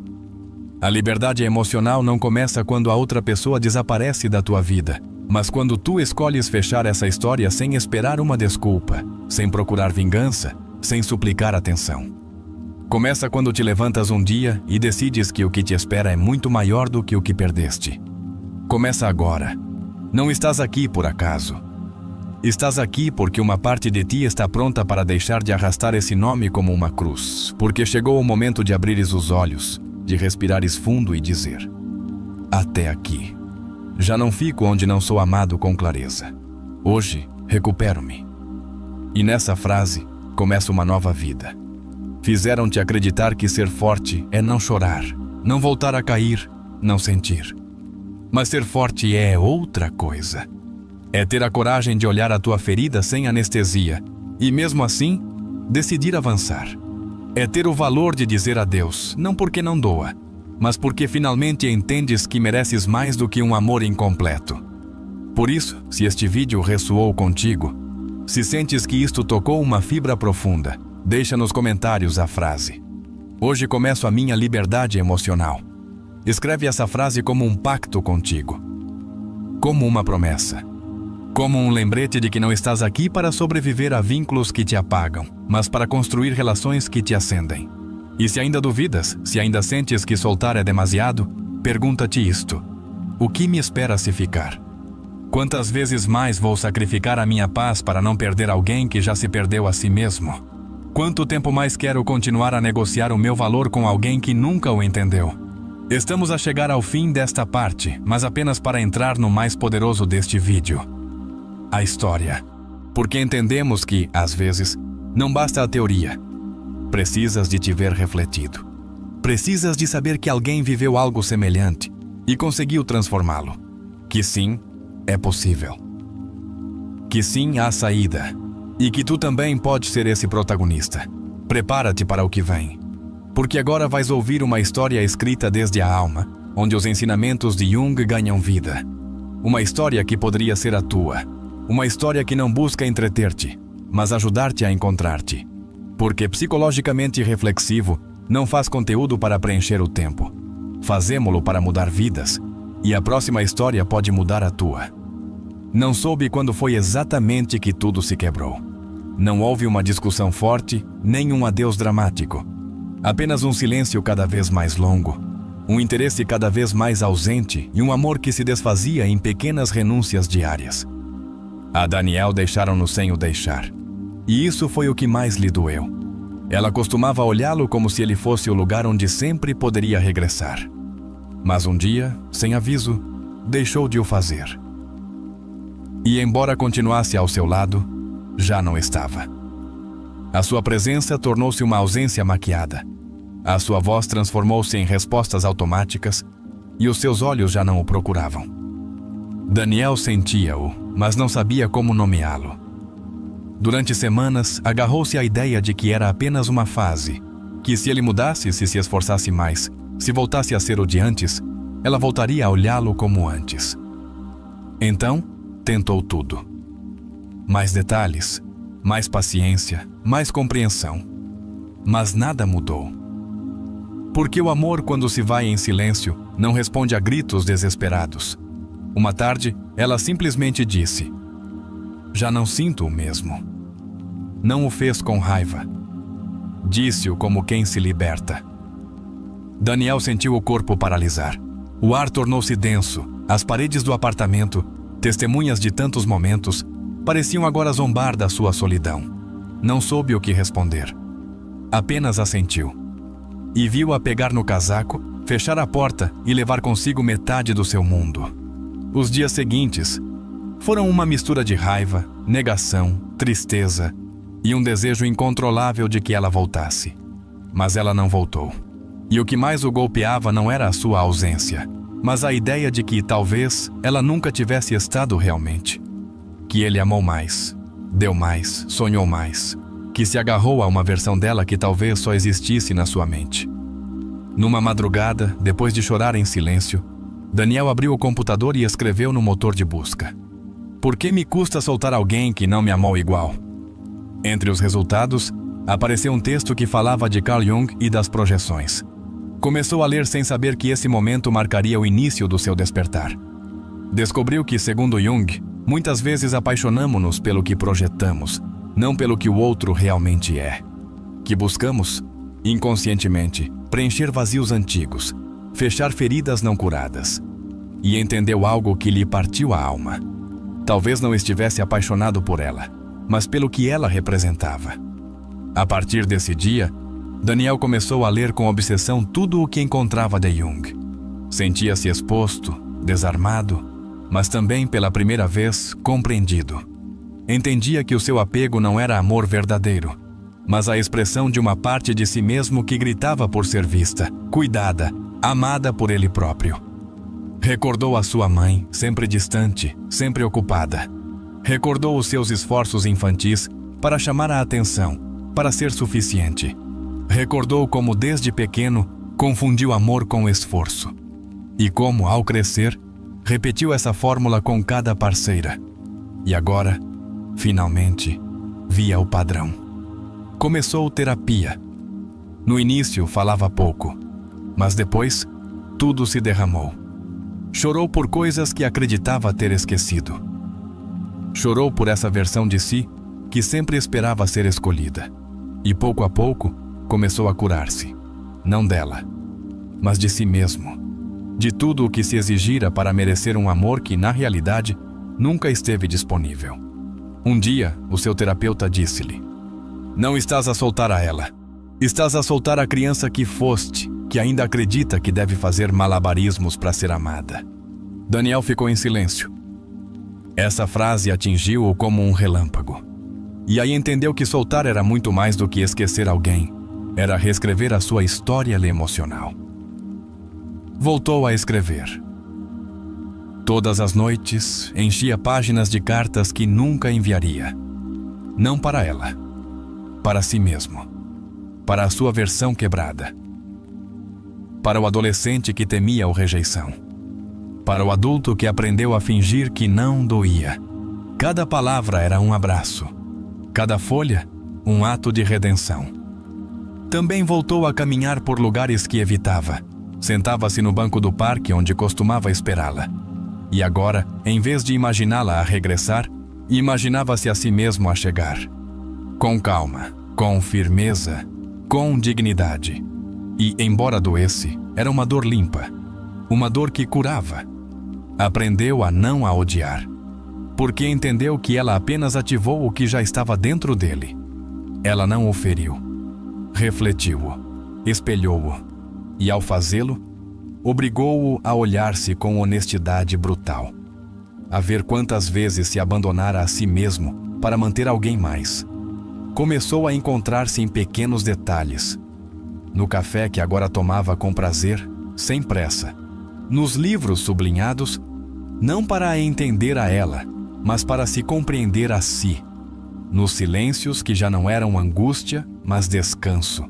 A liberdade emocional não começa quando a outra pessoa desaparece da tua vida, mas quando tu escolhes fechar essa história sem esperar uma desculpa, sem procurar vingança, sem suplicar atenção. Começa quando te levantas um dia e decides que o que te espera é muito maior do que o que perdeste. Começa agora. Não estás aqui por acaso. Estás aqui porque uma parte de ti está pronta para deixar de arrastar esse nome como uma cruz, porque chegou o momento de abrires os olhos, de respirares fundo e dizer: até aqui. Já não fico onde não sou amado com clareza. Hoje, recupero-me. E nessa frase, começa uma nova vida. Fizeram-te acreditar que ser forte é não chorar, não voltar a cair, não sentir. Mas ser forte é outra coisa. É ter a coragem de olhar a tua ferida sem anestesia e, mesmo assim, decidir avançar. É ter o valor de dizer adeus, não porque não doa, mas porque finalmente entendes que mereces mais do que um amor incompleto. Por isso, se este vídeo ressoou contigo, se sentes que isto tocou uma fibra profunda, deixa nos comentários a frase: hoje começo a minha liberdade emocional. Escreve essa frase como um pacto contigo, como uma promessa, como um lembrete de que não estás aqui para sobreviver a vínculos que te apagam, mas para construir relações que te acendem. E se ainda duvidas, se ainda sentes que soltar é demasiado, pergunta-te isto: o que me espera se ficar? Quantas vezes mais vou sacrificar a minha paz para não perder alguém que já se perdeu a si mesmo? Quanto tempo mais quero continuar a negociar o meu valor com alguém que nunca o entendeu? Estamos a chegar ao fim desta parte, mas apenas para entrar no mais poderoso deste vídeo: a história. Porque entendemos que, às vezes, não basta a teoria. Precisas de te ver refletido. Precisas de saber que alguém viveu algo semelhante e conseguiu transformá-lo. Que sim, é possível. Que sim, há saída. E que tu também podes ser esse protagonista. Prepara-te para o que vem. Porque agora vais ouvir uma história escrita desde a alma, onde os ensinamentos de Jung ganham vida. Uma história que poderia ser a tua. Uma história que não busca entreter-te, mas ajudar-te a encontrar-te. Porque psicologicamente reflexivo não faz conteúdo para preencher o tempo. Fazemo-lo para mudar vidas, e a próxima história pode mudar a tua. Não soube quando foi exatamente que tudo se quebrou. Não houve uma discussão forte, nem um adeus dramático. Apenas um silêncio cada vez mais longo, um interesse cada vez mais ausente e um amor que se desfazia em pequenas renúncias diárias. A Danielle deixaram-no sem o deixar. E isso foi o que mais lhe doeu. Ela costumava olhá-lo como se ele fosse o lugar onde sempre poderia regressar. Mas um dia, sem aviso, deixou de o fazer. E embora continuasse ao seu lado, já não estava. A sua presença tornou-se uma ausência maquiada. A sua voz transformou-se em respostas automáticas e os seus olhos já não o procuravam. Danielle sentia-o, mas não sabia como nomeá-lo. Durante semanas, agarrou-se à ideia de que era apenas uma fase, que se ele mudasse, se esforçasse mais, se voltasse a ser o de antes, ela voltaria a olhá-lo como antes. Então, tentou tudo. Mais detalhes, mais paciência, mais compreensão. Mas nada mudou. Porque o amor, quando se vai em silêncio, não responde a gritos desesperados. Uma tarde, ela simplesmente disse: "Já não sinto o mesmo." Não o fez com raiva. Disse-o como quem se liberta. Daniel sentiu o corpo paralisar. O ar tornou-se denso. As paredes do apartamento, testemunhas de tantos momentos, pareciam agora zombar da sua solidão. Não soube o que responder. Apenas assentiu. E viu-a pegar no casaco, fechar a porta e levar consigo metade do seu mundo. Os dias seguintes foram uma mistura de raiva, negação, tristeza e um desejo incontrolável de que ela voltasse. Mas ela não voltou. E o que mais o golpeava não era a sua ausência, mas a ideia de que talvez ela nunca tivesse estado realmente. Que ele amou mais, deu mais, sonhou mais, que se agarrou a uma versão dela que talvez só existisse na sua mente. Numa madrugada, depois de chorar em silêncio, Daniel abriu o computador e escreveu no motor de busca: "Por que me custa soltar alguém que não me amou igual?" Entre os resultados, apareceu um texto que falava de Carl Jung e das projeções. Começou a ler sem saber que esse momento marcaria o início do seu despertar. Descobriu que, segundo Jung, muitas vezes apaixonamo-nos pelo que projetamos, não pelo que o outro realmente é. Que buscamos, inconscientemente, preencher vazios antigos, fechar feridas não curadas. E entendeu algo que lhe partiu a alma. Talvez não estivesse apaixonado por ela, mas pelo que ela representava. A partir desse dia, Daniel começou a ler com obsessão tudo o que encontrava de Jung. Sentia-se exposto, desarmado, mas também, pela primeira vez, compreendido. Entendia que o seu apego não era amor verdadeiro, mas a expressão de uma parte de si mesmo que gritava por ser vista, cuidada, amada por ele próprio. Recordou a sua mãe, sempre distante, sempre ocupada. Recordou os seus esforços infantis para chamar a atenção, para ser suficiente. Recordou como, desde pequeno, confundiu amor com esforço. E como, ao crescer, repetiu essa fórmula com cada parceira. E agora, finalmente, via o padrão. Começou terapia. No início, falava pouco, mas depois, tudo se derramou. Chorou por coisas que acreditava ter esquecido. Chorou por essa versão de si que sempre esperava ser escolhida. E pouco a pouco, começou a curar-se. Não dela, mas de si mesmo. De tudo o que se exigira para merecer um amor que, na realidade, nunca esteve disponível. Um dia, o seu terapeuta disse-lhe: "Não estás a soltar a ela. Estás a soltar a criança que foste, que ainda acredita que deve fazer malabarismos para ser amada." Daniel ficou em silêncio. Essa frase atingiu-o como um relâmpago. E aí entendeu que soltar era muito mais do que esquecer alguém. Era reescrever a sua história emocional. Voltou a escrever. Todas as noites, enchia páginas de cartas que nunca enviaria. Não para ela, para si mesmo, para a sua versão quebrada, para o adolescente que temia a rejeição, para o adulto que aprendeu a fingir que não doía. Cada palavra era um abraço, cada folha, um ato de redenção. Também voltou a caminhar por lugares que evitava. Sentava-se no banco do parque onde costumava esperá-la. E agora, em vez de imaginá-la a regressar, imaginava-se a si mesmo a chegar. Com calma, com firmeza, com dignidade. E, embora doesse, era uma dor limpa. Uma dor que curava. Aprendeu a não a odiar. Porque entendeu que ela apenas ativou o que já estava dentro dele. Ela não o feriu. Refletiu-o, espelhou-o, e ao fazê-lo, obrigou-o a olhar-se com honestidade brutal, a ver quantas vezes se abandonara a si mesmo para manter alguém mais. Começou a encontrar-se em pequenos detalhes, no café que agora tomava com prazer, sem pressa, nos livros sublinhados, não para a entender a ela, mas para se compreender a si. nos silêncios que já não eram angústia, mas descanso,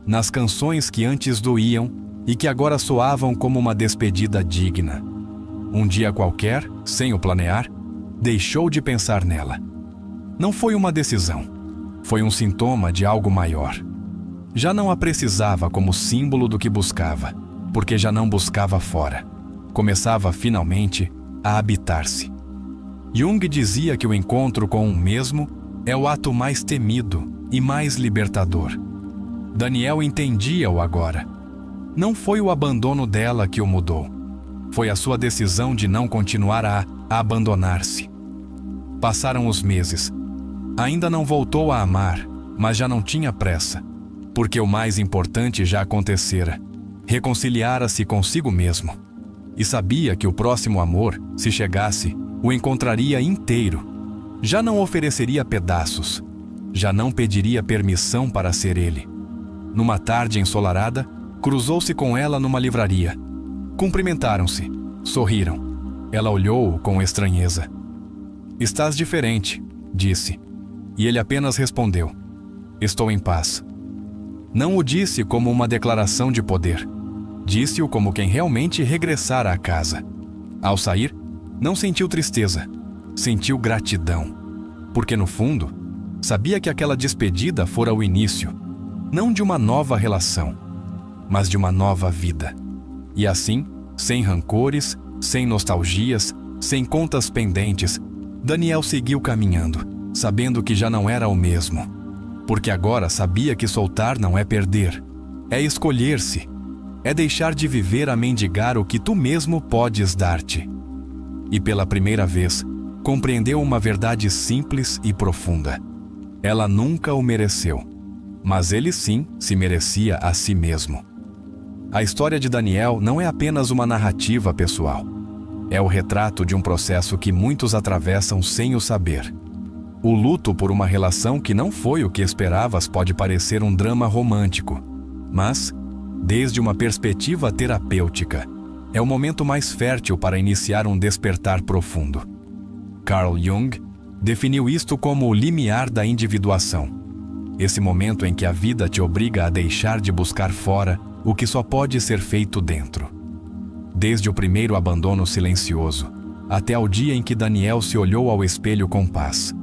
nas canções que antes doíam e que agora soavam como uma despedida digna. Um dia qualquer, sem o planear, deixou de pensar nela. Não foi uma decisão, foi um sintoma de algo maior. Já não a precisava como símbolo do que buscava, porque já não buscava fora. Começava finalmente a habitar-se. Jung dizia que o encontro com um mesmo é o ato mais temido e mais libertador. Daniel entendia-o agora. Não foi o abandono dela que o mudou. Foi a sua decisão de não continuar a abandonar-se. Passaram os meses. Ainda não voltou a amar, mas já não tinha pressa, porque o mais importante já acontecera. Reconciliara-se consigo mesmo. E sabia que o próximo amor, se chegasse, o encontraria inteiro. Já não ofereceria pedaços. Já não pediria permissão para ser ele. Numa tarde ensolarada, cruzou-se com ela numa livraria. Cumprimentaram-se, sorriram. Ela olhou-o com estranheza. "Estás diferente", disse. E ele apenas respondeu: "Estou em paz." Não o disse como uma declaração de poder. Disse-o como quem realmente regressara à casa. Ao sair, não sentiu tristeza, sentiu gratidão. Porque no fundo, sabia que aquela despedida fora o início, não de uma nova relação, mas de uma nova vida. E assim, sem rancores, sem nostalgias, sem contas pendentes, Daniel seguiu caminhando, sabendo que já não era o mesmo. Porque agora sabia que soltar não é perder, é escolher-se, é deixar de viver a mendigar o que tu mesmo podes dar-te. E pela primeira vez, compreendeu uma verdade simples e profunda. Ela nunca o mereceu, mas ele sim se merecia a si mesmo. A história de Daniel não é apenas uma narrativa pessoal. É o retrato de um processo que muitos atravessam sem o saber. O luto por uma relação que não foi o que esperavas pode parecer um drama romântico, mas, desde uma perspectiva terapêutica, é o momento mais fértil para iniciar um despertar profundo. Carl Jung definiu isto como o limiar da individuação. Esse momento em que a vida te obriga a deixar de buscar fora o que só pode ser feito dentro. Desde o primeiro abandono silencioso, até ao dia em que Daniel se olhou ao espelho com paz,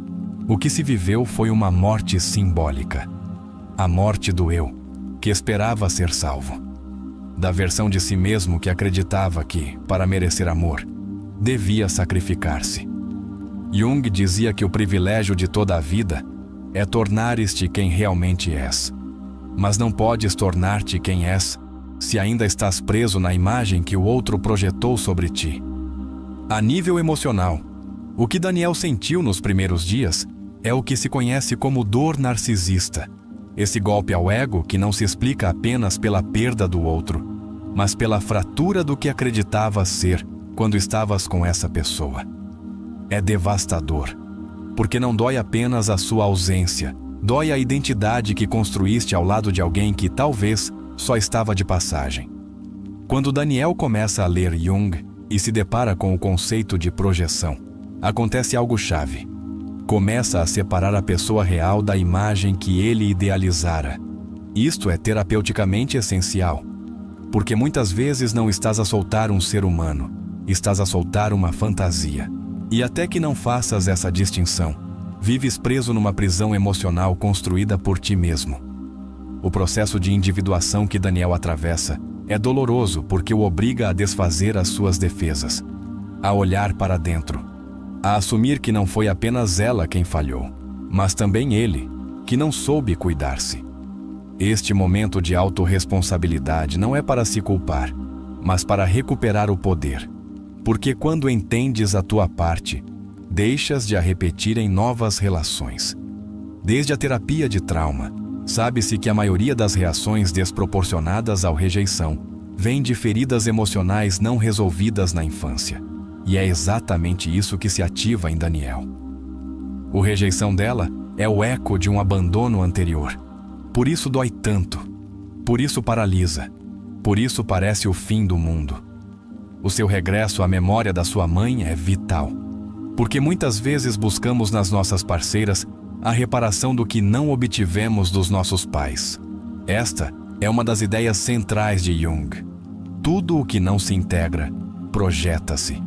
o que se viveu foi uma morte simbólica. A morte do eu, que esperava ser salvo. Da versão de si mesmo que acreditava que, para merecer amor, devia sacrificar-se. Jung dizia que o privilégio de toda a vida é tornares-te quem realmente és. Mas não podes tornar-te quem és se ainda estás preso na imagem que o outro projetou sobre ti. A nível emocional, o que Daniel sentiu nos primeiros dias é o que se conhece como dor narcisista. Esse golpe ao ego que não se explica apenas pela perda do outro, mas pela fratura do que acreditavas ser quando estavas com essa pessoa. É devastador, porque não dói apenas a sua ausência, dói a identidade que construíste ao lado de alguém que talvez só estava de passagem. Quando Daniel começa a ler Jung e se depara com o conceito de projeção, acontece algo chave. Começa a separar a pessoa real da imagem que ele idealizara. Isto é terapeuticamente essencial, porque muitas vezes não estás a soltar um ser humano, estás a soltar uma fantasia. E até que não faças essa distinção, vives preso numa prisão emocional construída por ti mesmo. O processo de individuação que Daniel atravessa é doloroso porque o obriga a desfazer as suas defesas, a olhar para dentro, a assumir que não foi apenas ela quem falhou, mas também ele, que não soube cuidar-se. Este momento de autorresponsabilidade não é para se culpar, mas para recuperar o poder. Porque quando entendes a tua parte, deixas de a repetir em novas relações. Desde a terapia de trauma, sabe-se que a maioria das reações desproporcionadas ao rejeição vem de feridas emocionais não resolvidas na infância. E é exatamente isso que se ativa em Daniel. A rejeição dela é o eco de um abandono anterior. Por isso dói tanto. Por isso paralisa. Por isso parece o fim do mundo. O seu regresso à memória da sua mãe é vital. Porque muitas vezes buscamos nas nossas parceiras a reparação do que não obtivemos dos nossos pais. Esta é uma das ideias centrais de Jung. Tudo o que não se integra, projeta-se.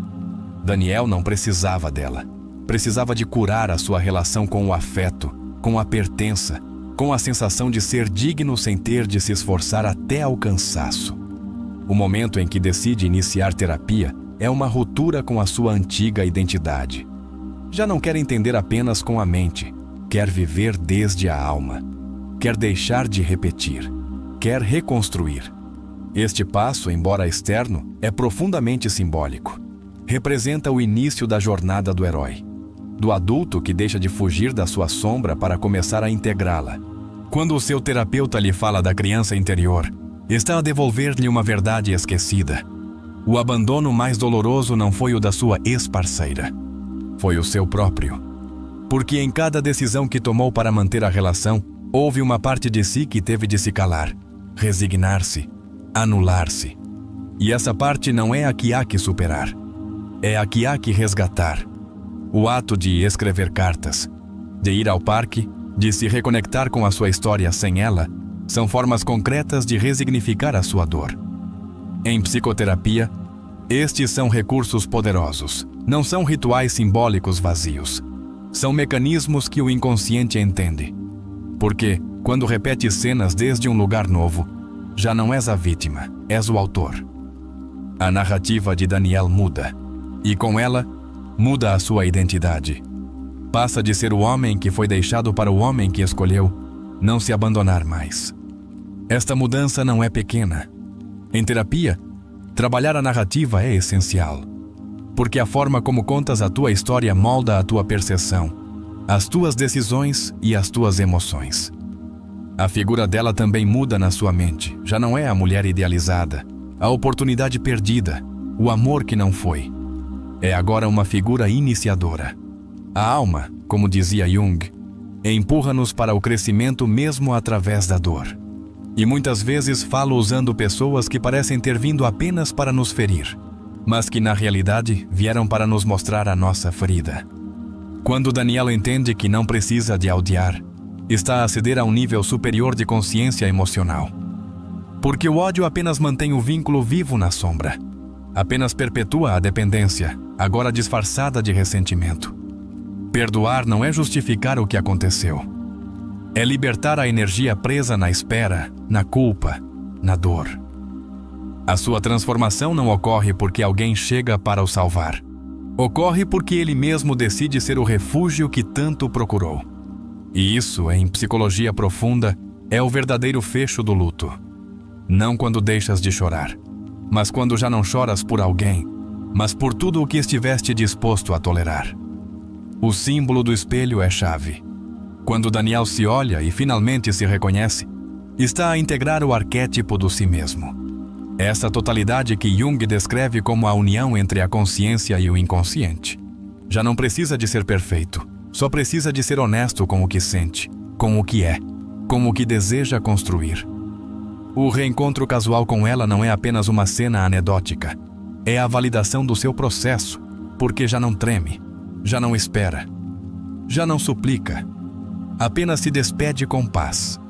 Daniel não precisava dela. Precisava de curar a sua relação com o afeto, com a pertença, com a sensação de ser digno sem ter de se esforçar até ao cansaço. O momento em que decide iniciar terapia é uma ruptura com a sua antiga identidade. Já não quer entender apenas com a mente, quer viver desde a alma. Quer deixar de repetir, quer reconstruir. Este passo, embora externo, é profundamente simbólico. Representa o início da jornada do herói, do adulto que deixa de fugir da sua sombra para começar a integrá-la. Quando o seu terapeuta lhe fala da criança interior, está a devolver-lhe uma verdade esquecida. O abandono mais doloroso não foi o da sua ex-parceira, foi o seu próprio. Porque em cada decisão que tomou para manter a relação, houve uma parte de si que teve de se calar, resignar-se, anular-se. E essa parte não é a que há que superar, é a que há que resgatar. O ato de escrever cartas, de ir ao parque, de se reconectar com a sua história sem ela, são formas concretas de resignificar a sua dor. Em psicoterapia, estes são recursos poderosos, não são rituais simbólicos vazios. São mecanismos que o inconsciente entende. Porque, quando repete cenas desde um lugar novo, já não és a vítima, és o autor. A narrativa de Daniel muda, e com ela, muda a sua identidade. Passa de ser o homem que foi deixado para o homem que escolheu não se abandonar mais. Esta mudança não é pequena. Em terapia, trabalhar a narrativa é essencial. Porque a forma como contas a tua história molda a tua percepção, as tuas decisões e as tuas emoções. A figura dela também muda na sua mente. Já não é a mulher idealizada, a oportunidade perdida, o amor que não foi. É agora uma figura iniciadora. A alma, como dizia Jung, empurra-nos para o crescimento mesmo através da dor. E muitas vezes falo usando pessoas que parecem ter vindo apenas para nos ferir, mas que na realidade vieram para nos mostrar a nossa ferida. Quando Daniel entende que não precisa de odiar, está a ceder a um nível superior de consciência emocional. Porque o ódio apenas mantém o vínculo vivo na sombra. Apenas perpetua a dependência, agora disfarçada de ressentimento. Perdoar não é justificar o que aconteceu. É libertar a energia presa na espera, na culpa, na dor. A sua transformação não ocorre porque alguém chega para o salvar. Ocorre porque ele mesmo decide ser o refúgio que tanto procurou. E isso, em psicologia profunda, é o verdadeiro fecho do luto. Não quando deixas de chorar, mas quando já não choras por alguém, mas por tudo o que estiveste disposto a tolerar. O símbolo do espelho é chave. Quando Daniel se olha e finalmente se reconhece, está a integrar o arquétipo do si mesmo. Essa totalidade que Jung descreve como a união entre a consciência e o inconsciente. Já não precisa de ser perfeito, só precisa de ser honesto com o que sente, com o que é, com o que deseja construir. O reencontro casual com ela não é apenas uma cena anedótica. É a validação do seu processo, porque já não treme, já não espera, já não suplica. Apenas se despede com paz.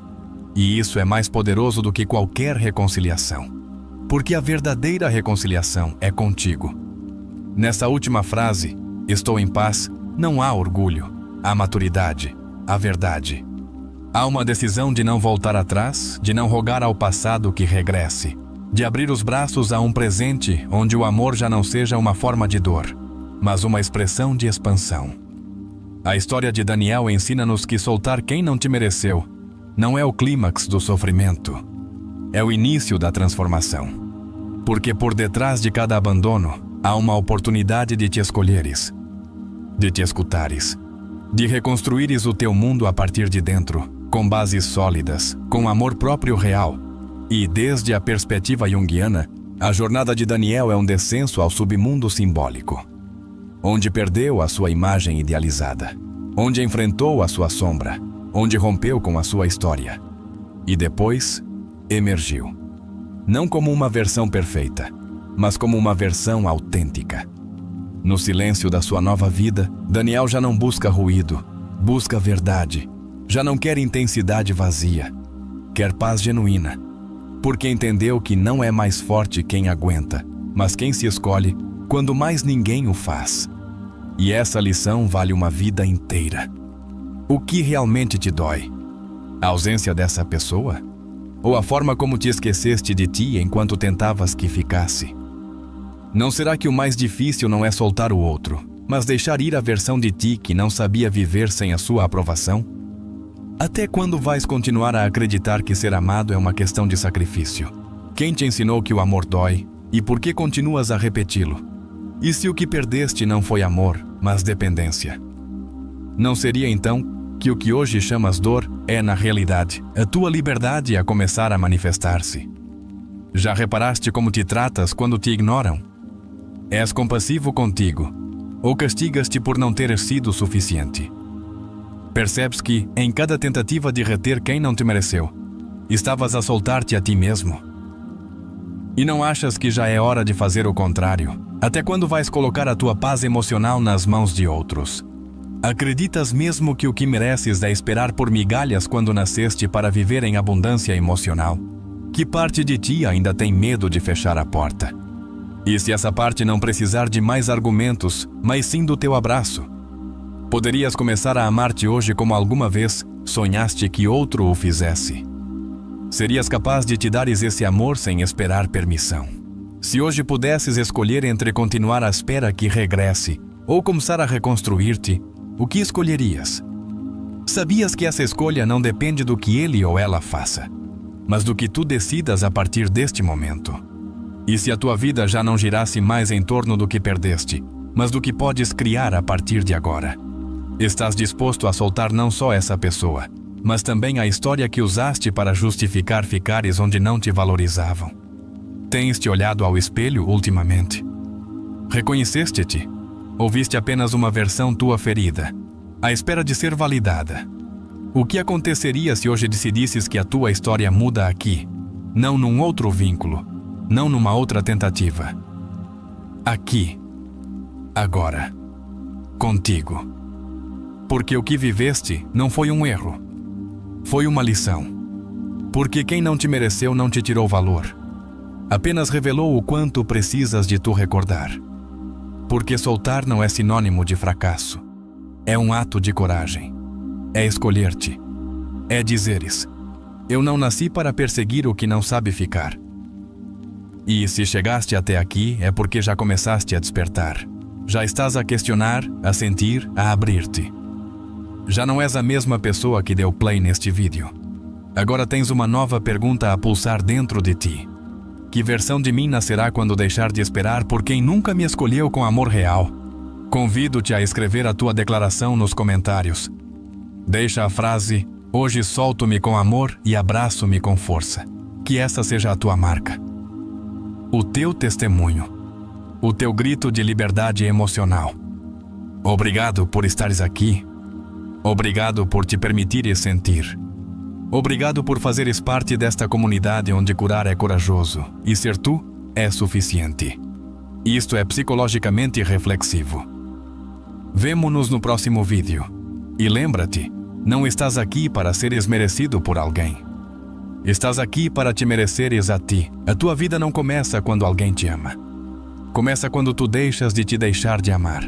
E isso é mais poderoso do que qualquer reconciliação. Porque a verdadeira reconciliação é contigo. Nessa última frase, estou em paz, não há orgulho, há maturidade, há verdade. Há uma decisão de não voltar atrás, de não rogar ao passado que regresse, de abrir os braços a um presente onde o amor já não seja uma forma de dor, mas uma expressão de expansão. A história de Daniel ensina-nos que soltar quem não te mereceu não é o clímax do sofrimento, é o início da transformação. Porque por detrás de cada abandono há uma oportunidade de te escolheres, de te escutares, de reconstruires o teu mundo a partir de dentro, com bases sólidas, com amor próprio real. E, desde a perspectiva junguiana, a jornada de Daniel é um descenso ao submundo simbólico, onde perdeu a sua imagem idealizada, onde enfrentou a sua sombra, onde rompeu com a sua história. E depois, emergiu. Não como uma versão perfeita, mas como uma versão autêntica. No silêncio da sua nova vida, Daniel já não busca ruído, busca a verdade, já não quer intensidade vazia, quer paz genuína, porque entendeu que não é mais forte quem aguenta, mas quem se escolhe quando mais ninguém o faz. E essa lição vale uma vida inteira. O que realmente te dói? A ausência dessa pessoa? Ou a forma como te esqueceste de ti enquanto tentavas que ficasse? Não será que o mais difícil não é soltar o outro, mas deixar ir a versão de ti que não sabia viver sem a sua aprovação? Até quando vais continuar a acreditar que ser amado é uma questão de sacrifício? Quem te ensinou que o amor dói e por que continuas a repeti-lo? E se o que perdeste não foi amor, mas dependência? Não seria então que o que hoje chamas dor é, na realidade, a tua liberdade a começar a manifestar-se? Já reparaste como te tratas quando te ignoram? És compassivo contigo, ou castigas-te por não teres sido suficiente? Percebes que, em cada tentativa de reter quem não te mereceu, estavas a soltar-te a ti mesmo? E não achas que já é hora de fazer o contrário? Até quando vais colocar a tua paz emocional nas mãos de outros? Acreditas mesmo que o que mereces é esperar por migalhas quando nasceste para viver em abundância emocional? Que parte de ti ainda tem medo de fechar a porta? E se essa parte não precisar de mais argumentos, mas sim do teu abraço? Poderias começar a amar-te hoje como alguma vez sonhaste que outro o fizesse. Serias capaz de te dares esse amor sem esperar permissão. Se hoje pudesses escolher entre continuar à espera que regresse ou começar a reconstruir-te, o que escolherias? Sabias que essa escolha não depende do que ele ou ela faça, mas do que tu decidas a partir deste momento. E se a tua vida já não girasse mais em torno do que perdeste, mas do que podes criar a partir de agora? Estás disposto a soltar não só essa pessoa, mas também a história que usaste para justificar ficares onde não te valorizavam? Tens te olhado ao espelho ultimamente? Reconheceste-te? Ou viste apenas uma versão tua ferida, à espera de ser validada? O que aconteceria se hoje decidisses que a tua história muda aqui, não num outro vínculo, não numa outra tentativa? Aqui, agora, contigo. Porque o que viveste não foi um erro, foi uma lição. Porque quem não te mereceu não te tirou valor, apenas revelou o quanto precisas de tu recordar. Porque soltar não é sinônimo de fracasso. É um ato de coragem. É escolher-te. É dizeres: eu não nasci para perseguir o que não sabe ficar. E se chegaste até aqui é porque já começaste a despertar. Já estás a questionar, a sentir, a abrir-te. Já não és a mesma pessoa que deu play neste vídeo. Agora tens uma nova pergunta a pulsar dentro de ti. Que versão de mim nascerá quando deixar de esperar por quem nunca me escolheu com amor real? Convido-te a escrever a tua declaração nos comentários. Deixa a frase: hoje solto-me com amor e abraço-me com força. Que essa seja a tua marca. O teu testemunho. O teu grito de liberdade emocional. Obrigado por estares aqui. Obrigado por te permitires sentir. Obrigado por fazeres parte desta comunidade onde curar é corajoso e ser tu é suficiente. Isto é psicologicamente reflexivo. Vemo-nos no próximo vídeo. E lembra-te, não estás aqui para seres merecido por alguém. Estás aqui para te mereceres a ti. A tua vida não começa quando alguém te ama. Começa quando tu deixas de te deixar de amar.